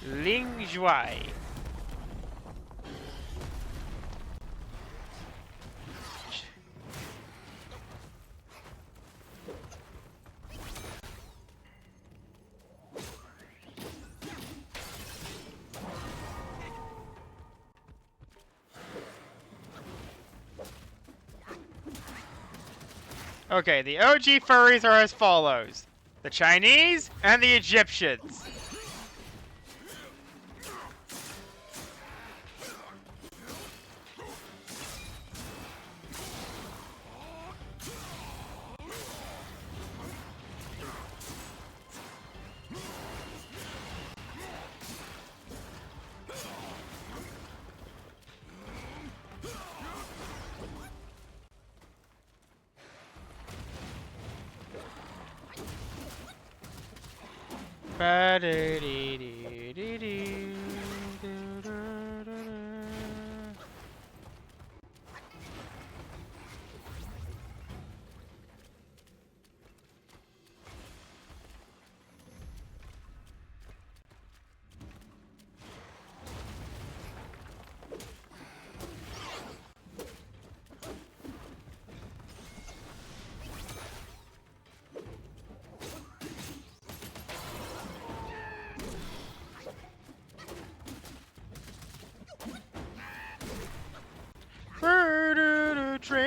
Ling Zhuai. Okay, the OG furries are as follows. The Chinese and the Egyptians.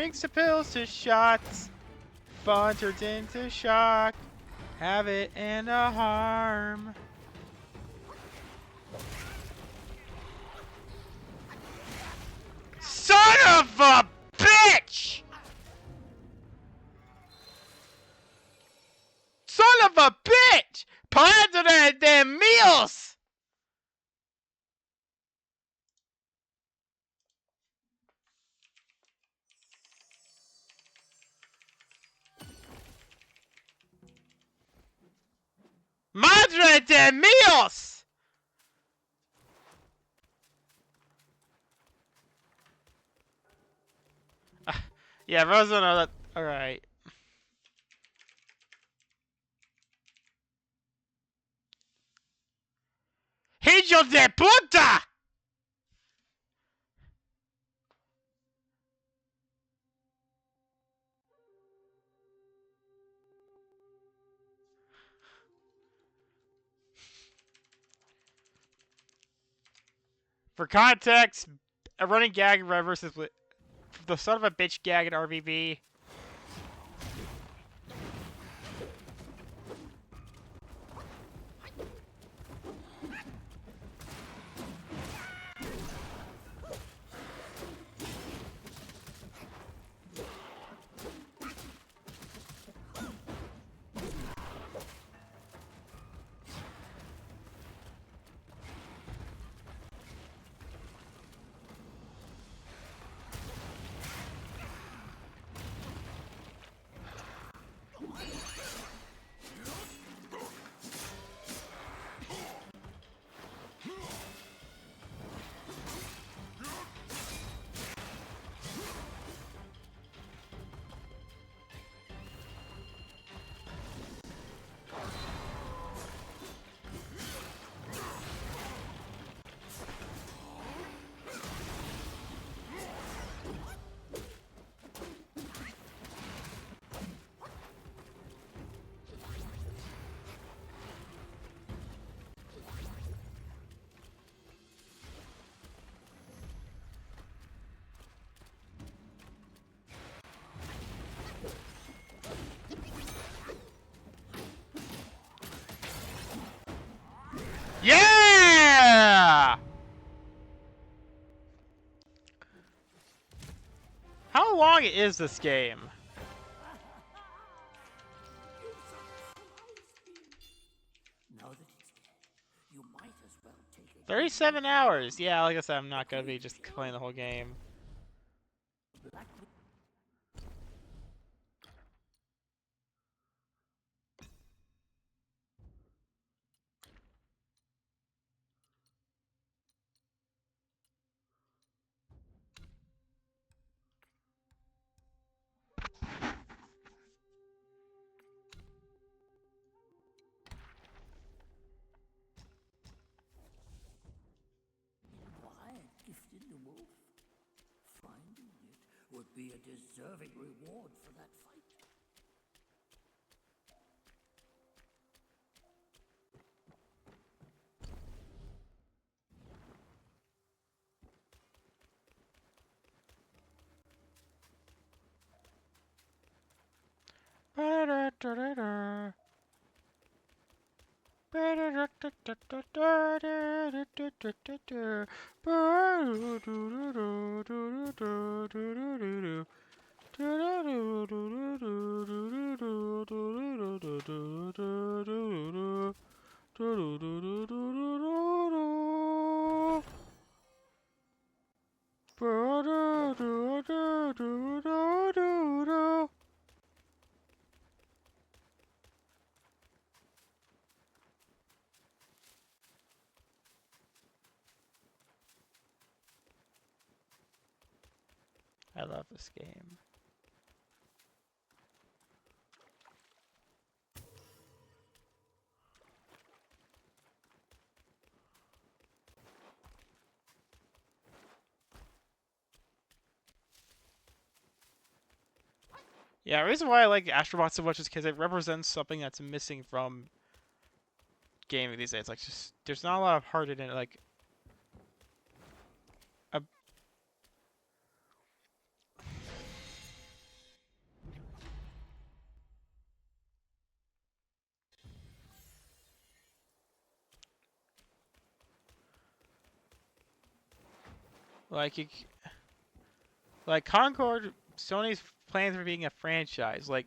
drinks to pills to shots. Fun turns into shock. Have it and a harm. Son of a bitch! Son of a bitch! Padre de Mios! Madre de Mios! Yeah, Rosa, know that. Alright. ¡Hijo de puta! For context, a running gag versus the son of a bitch gag in RVB. Yeah! How long is this game? Now that it's dead, you might as well take it. 37 hours. Yeah, like I said, I'm not gonna be just playing the whole game. Black quiet gifted the wolf. Finding it would be a deserving reward for that fight. I love this game. Yeah, the reason why I like Astrobot so much is because it represents something that's missing from gaming these days. Like, just there's not a lot of heart in it. Like, a Like, like Concord, Sony's plans for being a franchise. Like,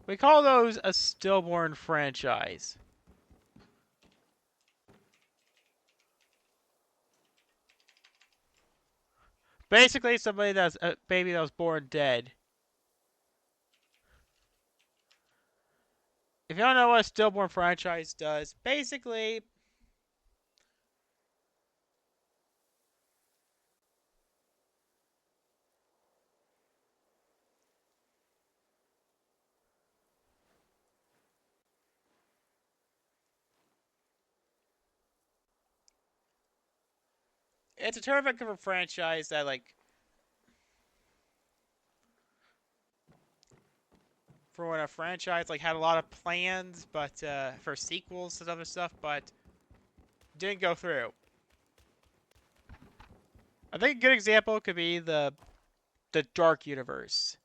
we call those a stillborn franchise. Basically, somebody that's a baby that was born dead. If you don't know what a stillborn franchise does, basically, it's a term of a franchise that, like, for when a franchise like had a lot of plans, but for sequels and other stuff, but didn't go through. I think a good example could be the Dark Universe.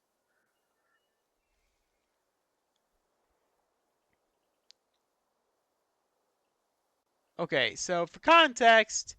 Okay, so for context,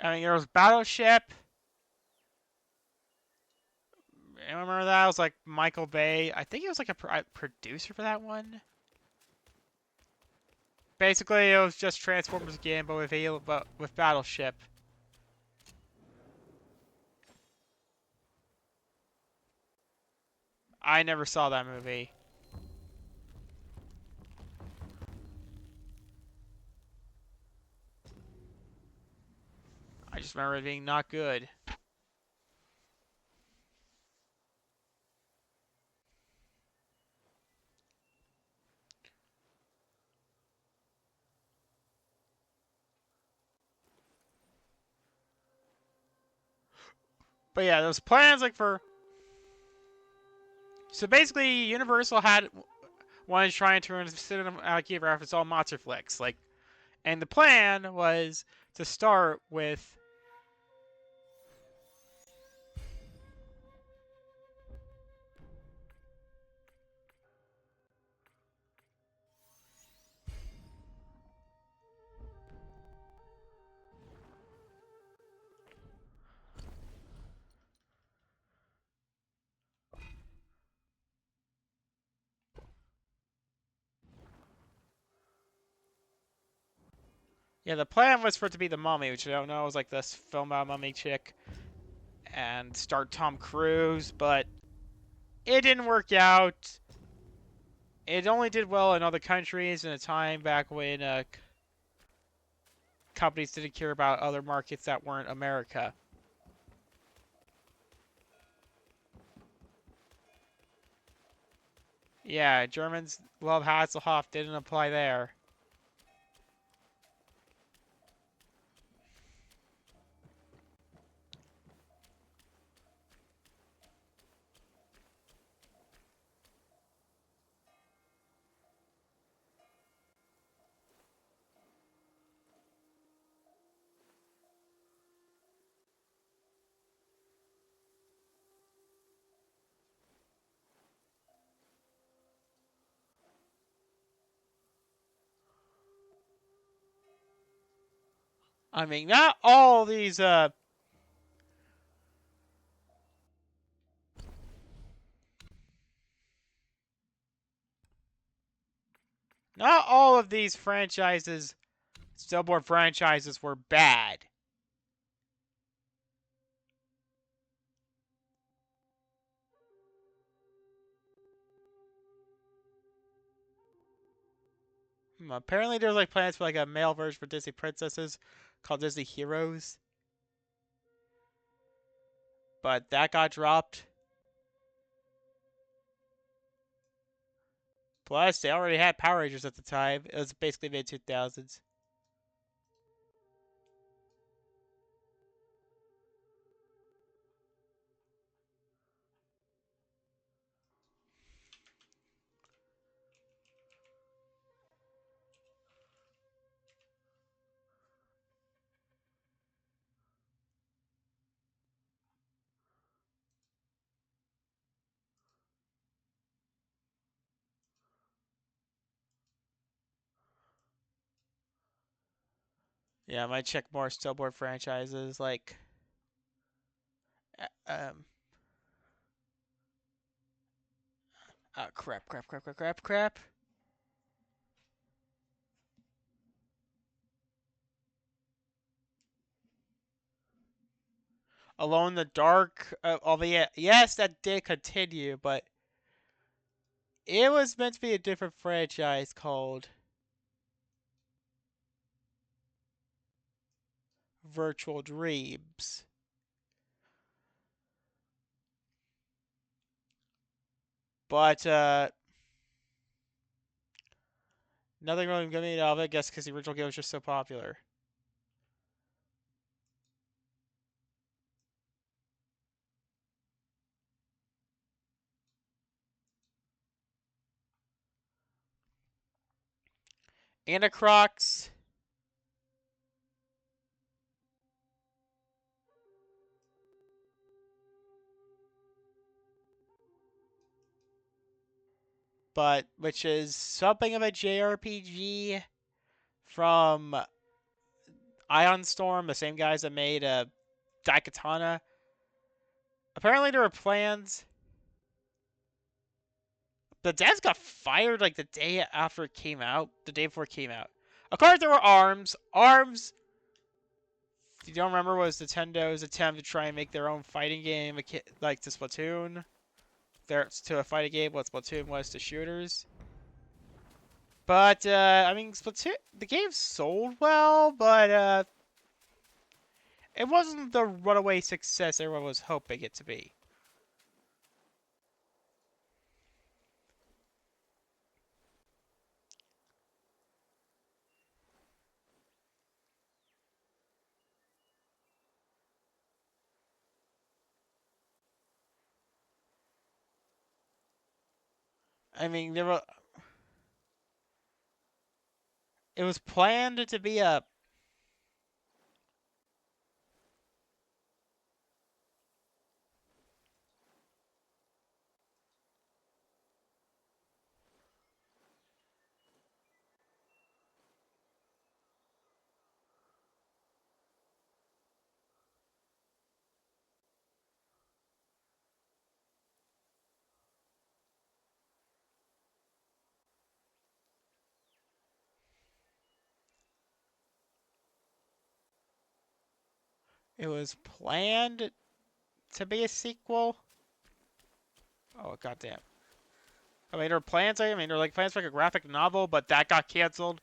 I mean, there was Battleship. I remember that. It was like Michael Bay. I think he was like a producer for that one. Basically, it was just Transformers again, but with Battleship. I never saw that movie. I just remember it being not good. But yeah, those plans like for so basically Universal had one trying to turn cinematic reference all monster flicks like, and the plan was to start with. Yeah, the plan was for it to be the Mummy, which I don't know was like this film about a mummy chick, and start Tom Cruise, but it didn't work out. It only did well in other countries in a time back when companies didn't care about other markets that weren't America. Yeah, Germans love Hasselhoff, didn't apply there. I mean, not all these Not all of these franchises, Stillborn franchises, were bad. Apparently, there's like plans for like a male version for Disney princesses called Disney Heroes, but that got dropped. Plus, they already had Power Rangers at the time. It was basically mid 2000s. Yeah, I might check more Stillborn franchises like um crap. Alone in the Dark. Albeit, yes, that did continue, but it was meant to be a different franchise called Virtual Dreams. But nothing really coming out of it, I guess, because the original game was just so popular. Anacrox. But which is something of a JRPG from Ion Storm, the same guys that made Daikatana. Apparently, there were plans. The devs got fired like the day after it came out, the day before it came out. Of course, there were ARMS. ARMS, if you don't remember, was Nintendo's attempt to try and make their own fighting game, like to Splatoon. To a fighting game, what Splatoon was to shooters. But I mean, Splatoon, the game sold well, but it wasn't the runaway success everyone was hoping it to be. I mean, it was planned to be a. It was planned to be a sequel. Oh goddamn! I mean, there were plans. I mean, there were like plans for like a graphic novel, but that got canceled.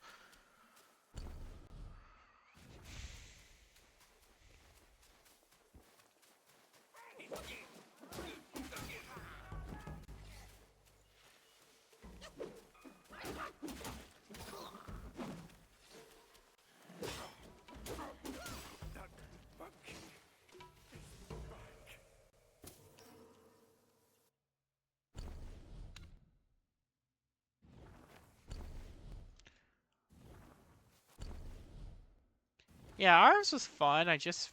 Yeah, ours was fun. I just.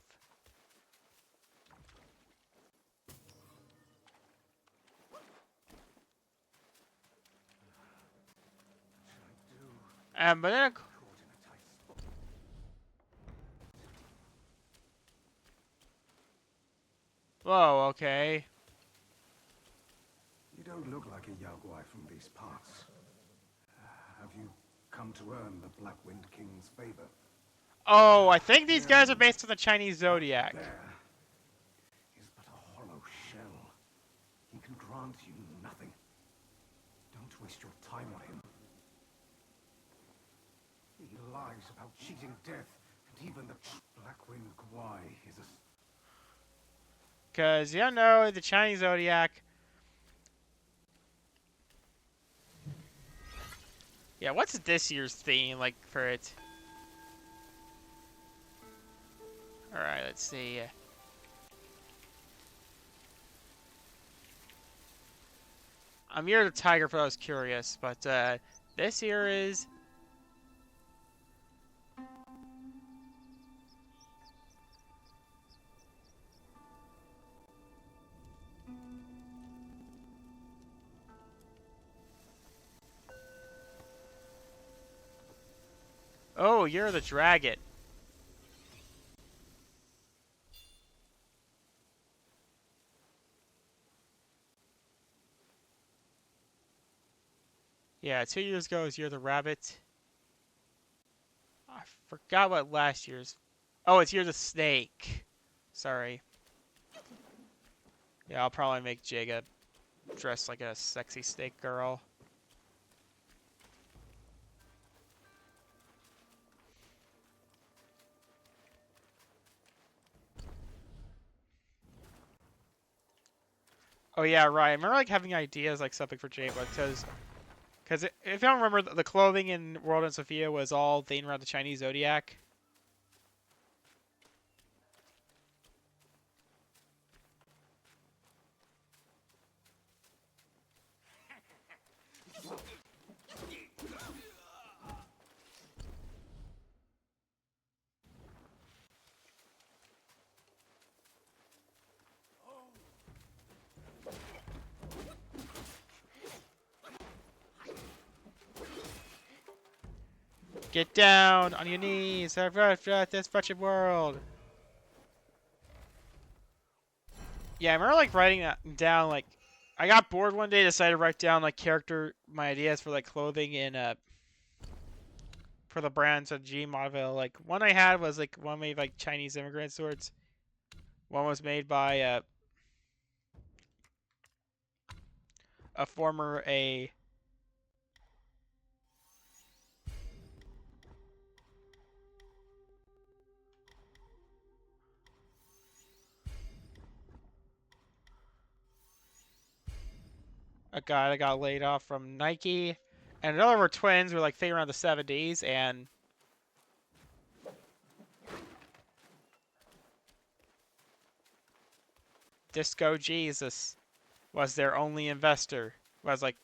But then. Whoa, okay. You don't look like a Yaogwai from these parts. Have you come to earn the Black Wind King's favor. Oh, I think these guys are Herein, based on the Chinese Zodiac. there is but a hollow shell. He can grant you nothing. Don't waste your time on him. He lies about cheating death, and even the Blackwind Gwai is a... Because, you know, the Chinese Zodiac... Yeah, what's this year's theme, like, for it? Alright, let's see. I'm Year of the Tiger for those curious, but, this year is... Oh, Year of the Dragon. Yeah, 2 years ago was Year of the Rabbit. I forgot what last year's... Oh, it's Year of the Snake. Sorry. Yeah, I'll probably make Jaga dress like a sexy snake girl. Oh yeah, right. I remember like having ideas like something for Jaga because if I don't remember, the clothing in World and Sophia was all themed around the Chinese Zodiac. Get down on your knees. I've got this wretched world. Yeah, I remember like writing that down. Like, I got bored one day, decided to write down like my ideas for like clothing in for the brands of G Modville. Like one I had was like one made like Chinese immigrant sorts. One was made by a former a guy that got laid off from Nike, and another were twins who were like fading around the 70s, and Disco Jesus was their only investor. Was like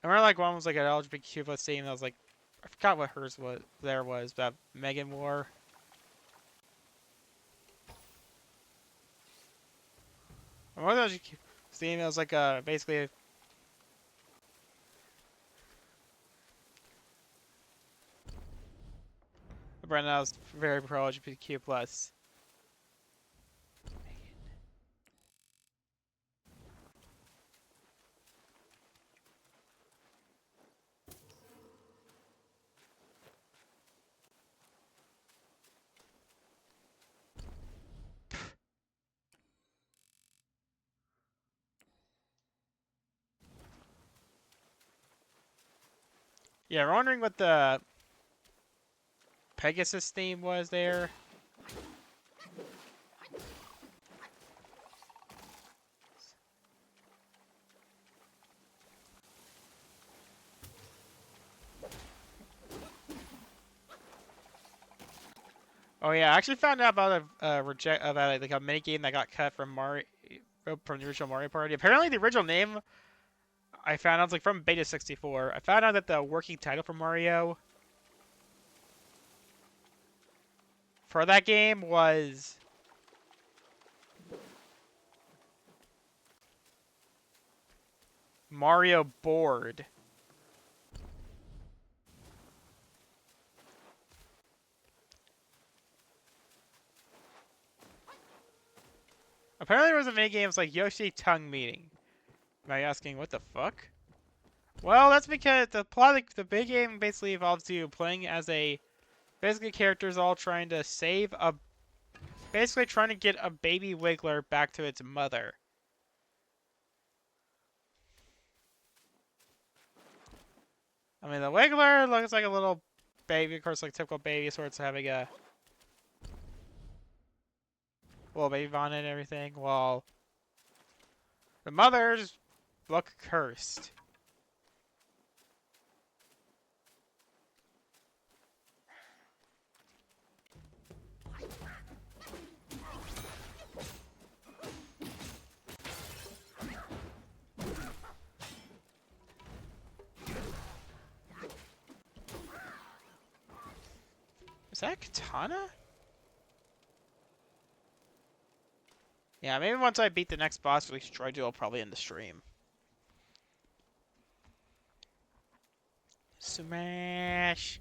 I remember like one was like an LGBTQ plus team that was like I forgot what hers was that Megan wore. One of those theme that was like basically a brand that was very pro LGBTQ plus. Yeah, I'm wondering what the Pegasus theme was there. Oh yeah, I actually found out about like a mini game that got cut from from the original Mario Party. Apparently, the original name I found out was like from Beta 64. I found out that the working title for Mario for that game was Mario Board. Apparently, there was a mini game like Yoshi Tongue Meeting. Am I asking what the fuck? Well, that's because the plot of the big game basically involves you playing as a basically characters all trying to save a basically trying to get a baby Wiggler back to its mother. I mean, the Wiggler looks like a little baby, of course, like typical baby sorts having a little baby on it and everything, while the mothers look cursed. Is that a katana? Yeah, maybe once I beat the next boss, at least try to, I'll probably end the stream. Smash!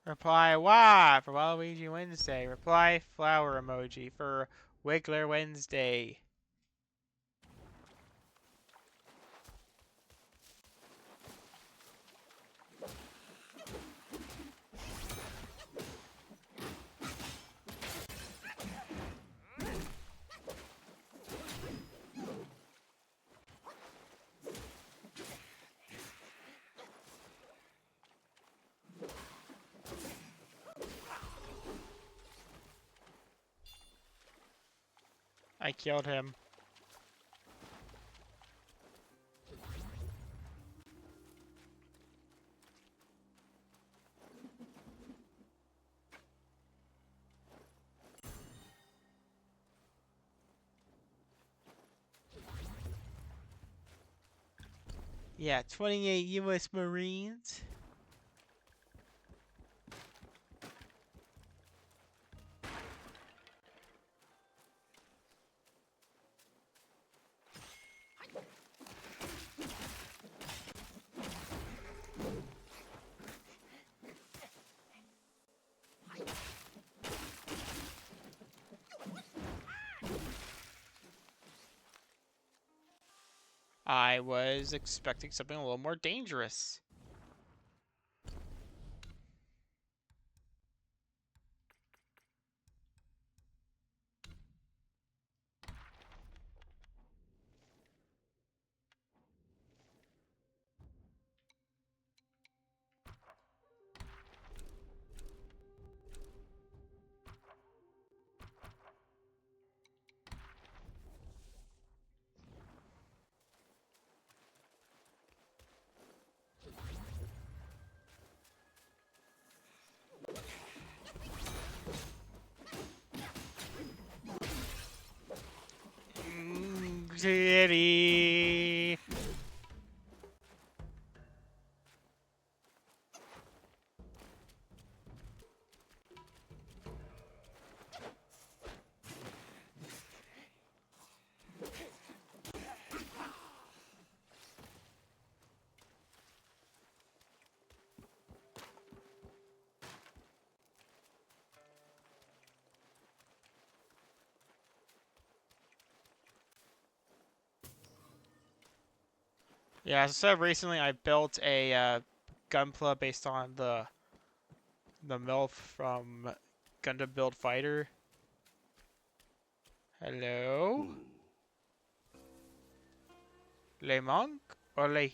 Reply Y for Waluigi Wednesday. Reply flower emoji for Wiggler Wednesday. I killed him. Yeah, 28 U.S. Marines. I was expecting something a little more dangerous. City. Yeah, so recently I built a Gunpla based on the MILF from Gundam Build Fighter. Hello? Le Monk? Or Le...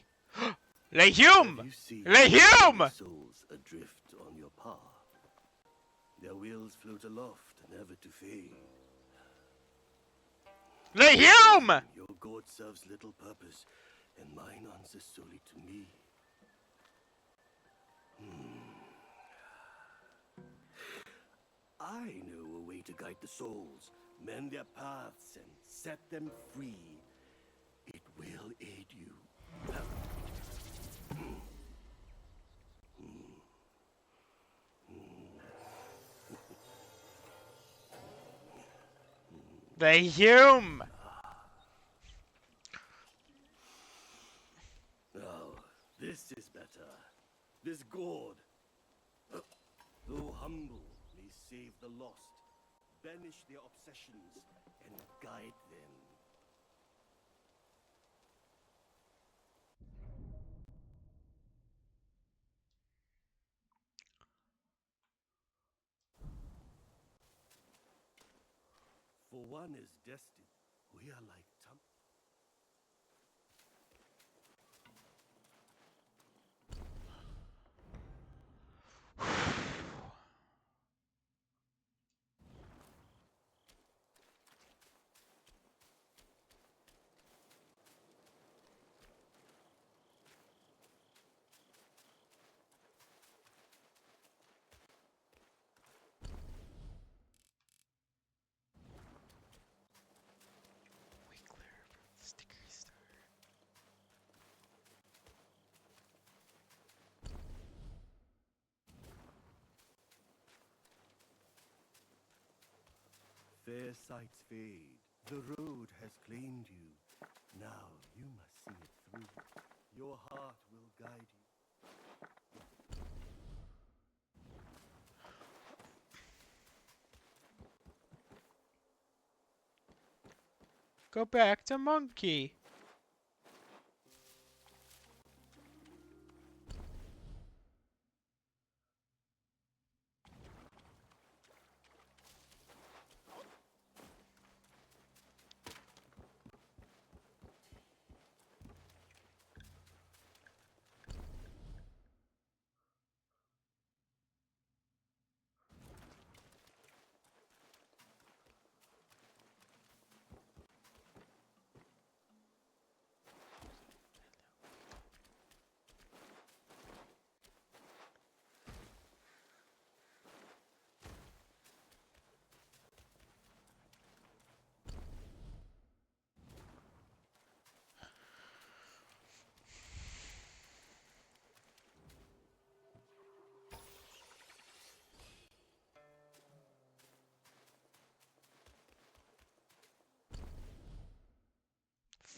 Le Have Hume! you seen Le many Hume! souls adrift on your path? Their wheels float aloft, never to fade. Le Hume! Your gourd serves little purpose and mine answers solely to me. I know a way to guide the souls, mend their paths, and set them free. It will aid you. The Hume! Now, this is better. This gourd, though humble, may save the lost, banish their obsessions, and guide them. For one is destined, we are like We clear from the sticker star. fair sights fade. The road has claimed you. Now you must see it through. Your heart will guide you. Go back to Monkey.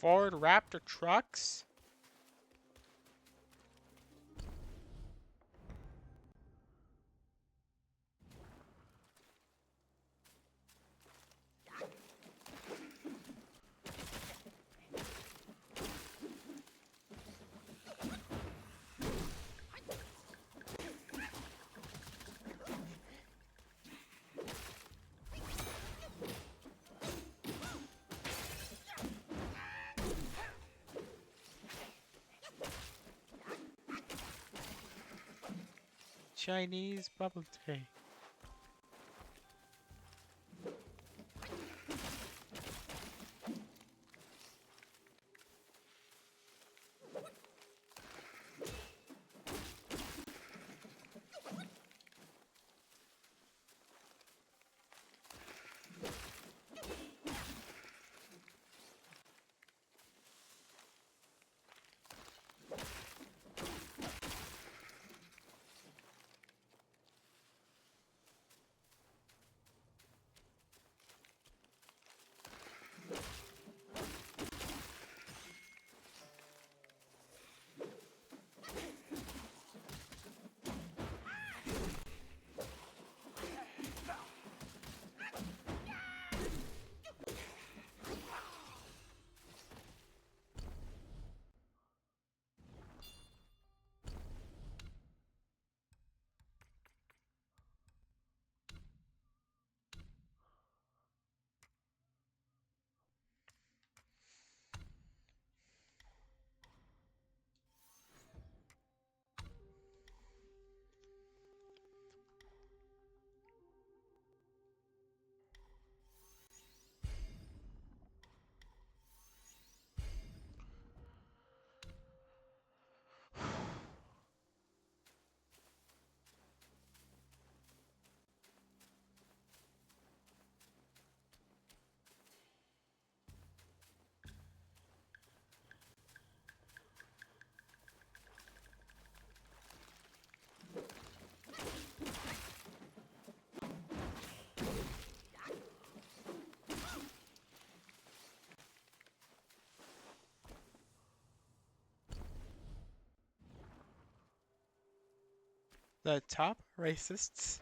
Ford Raptor trucks? Chinese bubble tea. The top racists.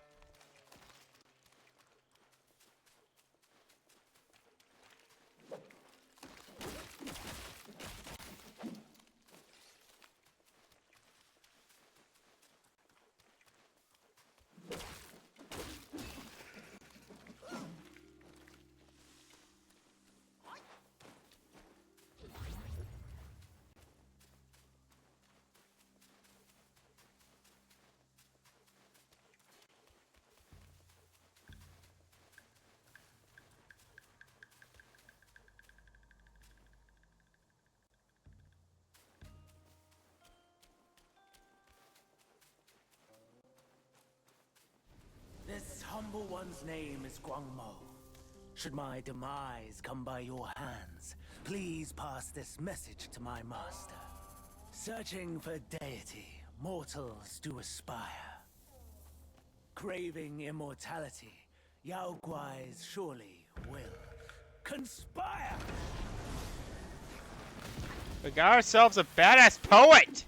This humble one's name is Guangmo. Should my demise come by your hands, please pass this message to my master. Searching for deity, mortals do aspire. Craving immortality, Yao Guais surely will conspire! We got ourselves a badass poet!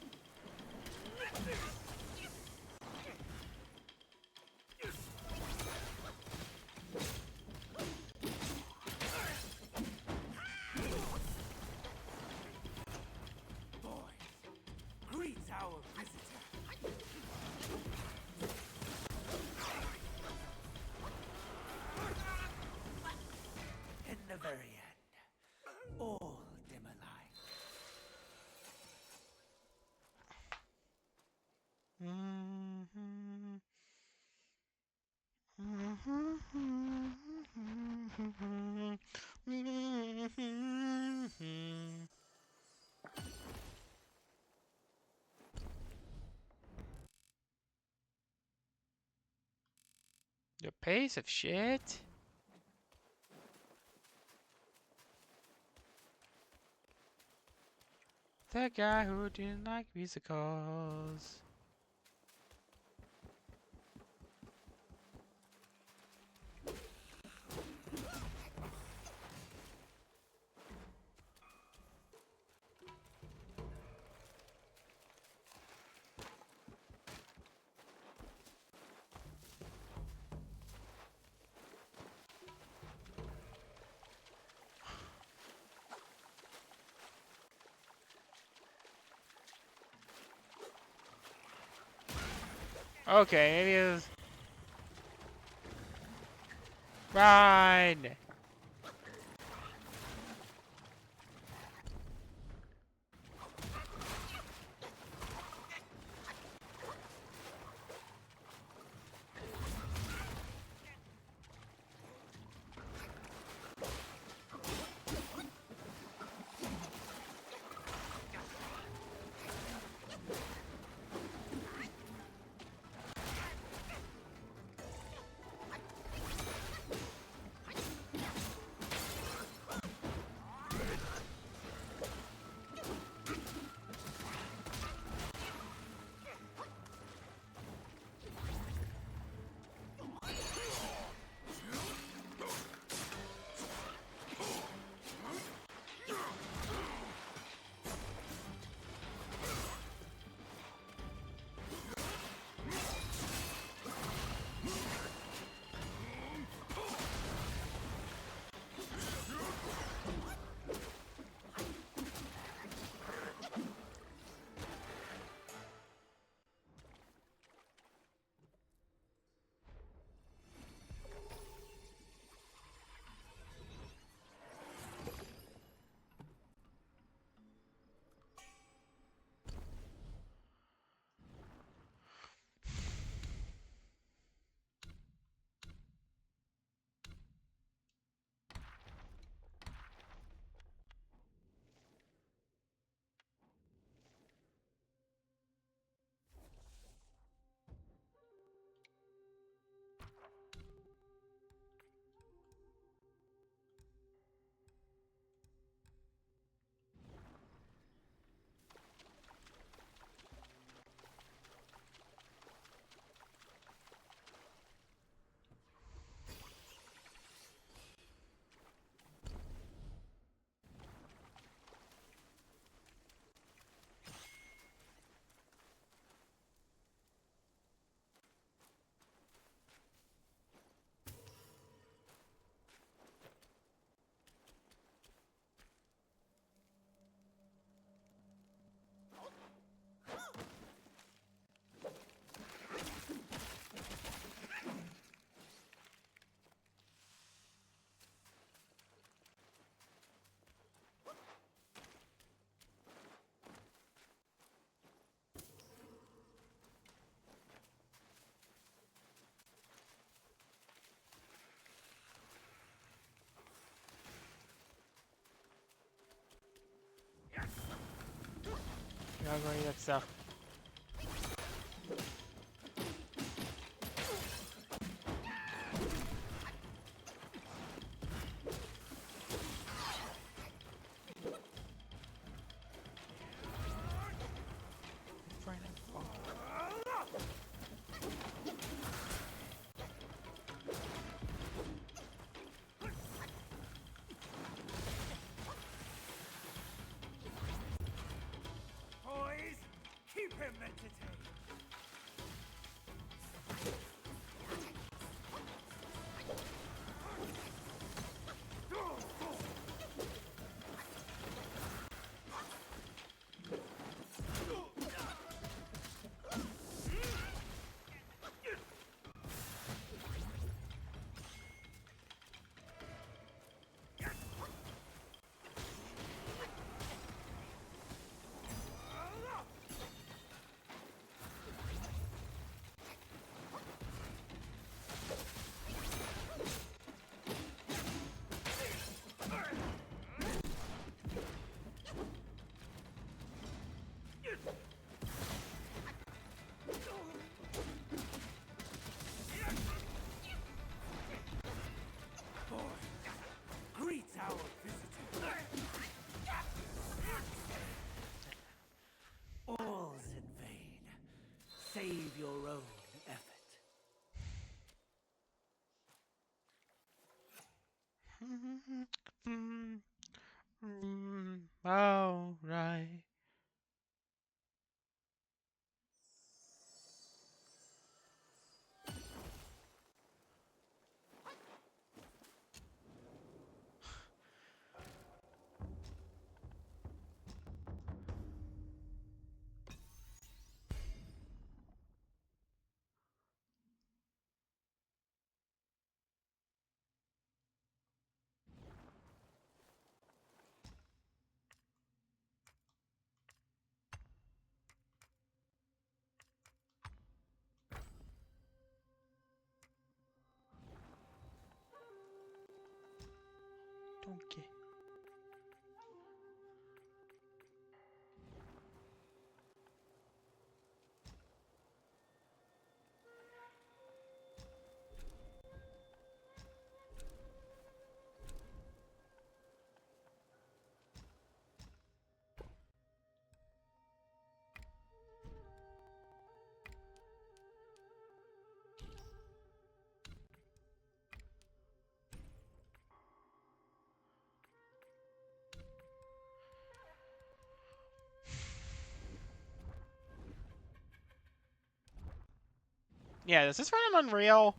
Greet our visitor. In the very end, all dim alike. You piece of shit. The guy who didn't like musicals. Okay, maybe it was... Run! I'm going to get stuff. Boys, keep him entertained. Greet our visitor. All's in vain. Save your own effort. All right. Donkey. Yeah, does this run on Unreal?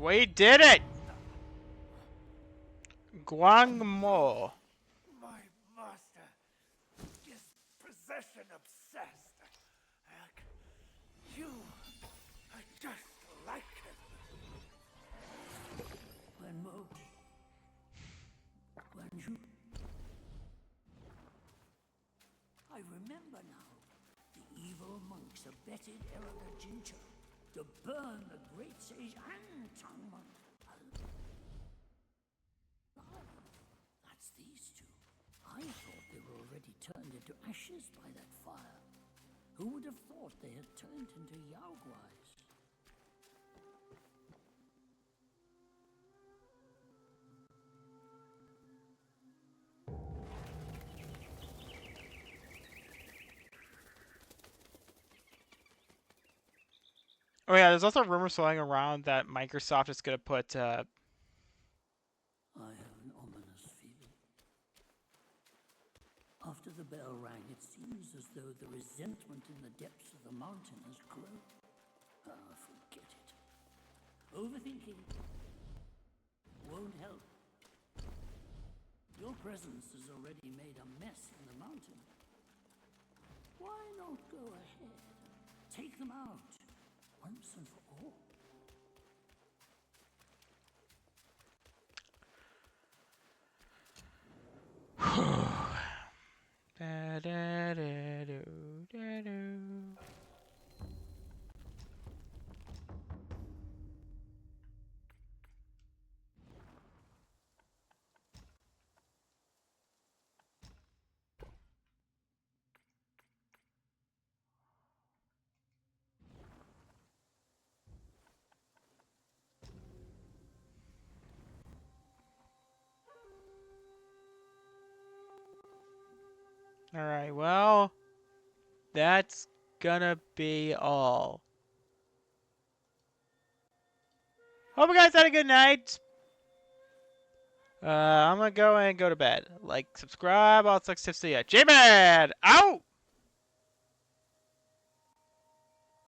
We did it! Guangmo. My master is possession obsessed. You are just like him. Wenmo. Wenju. I remember now. The evil monks abetted Eraga Jincho to burn the great sage and Tangmon. That's these two. I thought they were already turned into ashes by that fire. Who would have thought they had turned into Yaoguais? Oh yeah, there's also rumors flying around that Microsoft is gonna put I have an ominous feeling. After the bell rang, it seems as though the resentment in the depths of the mountain has grown. Ah, forget it. Overthinking won't help. Your presence has already made a mess in the mountain. Why not go ahead? Take them out, once and for all. Alright, well, that's gonna be all. Hope you guys had a good night. I'm gonna go and go to bed. Like, subscribe, all that stuff. See ya. J-Man, out!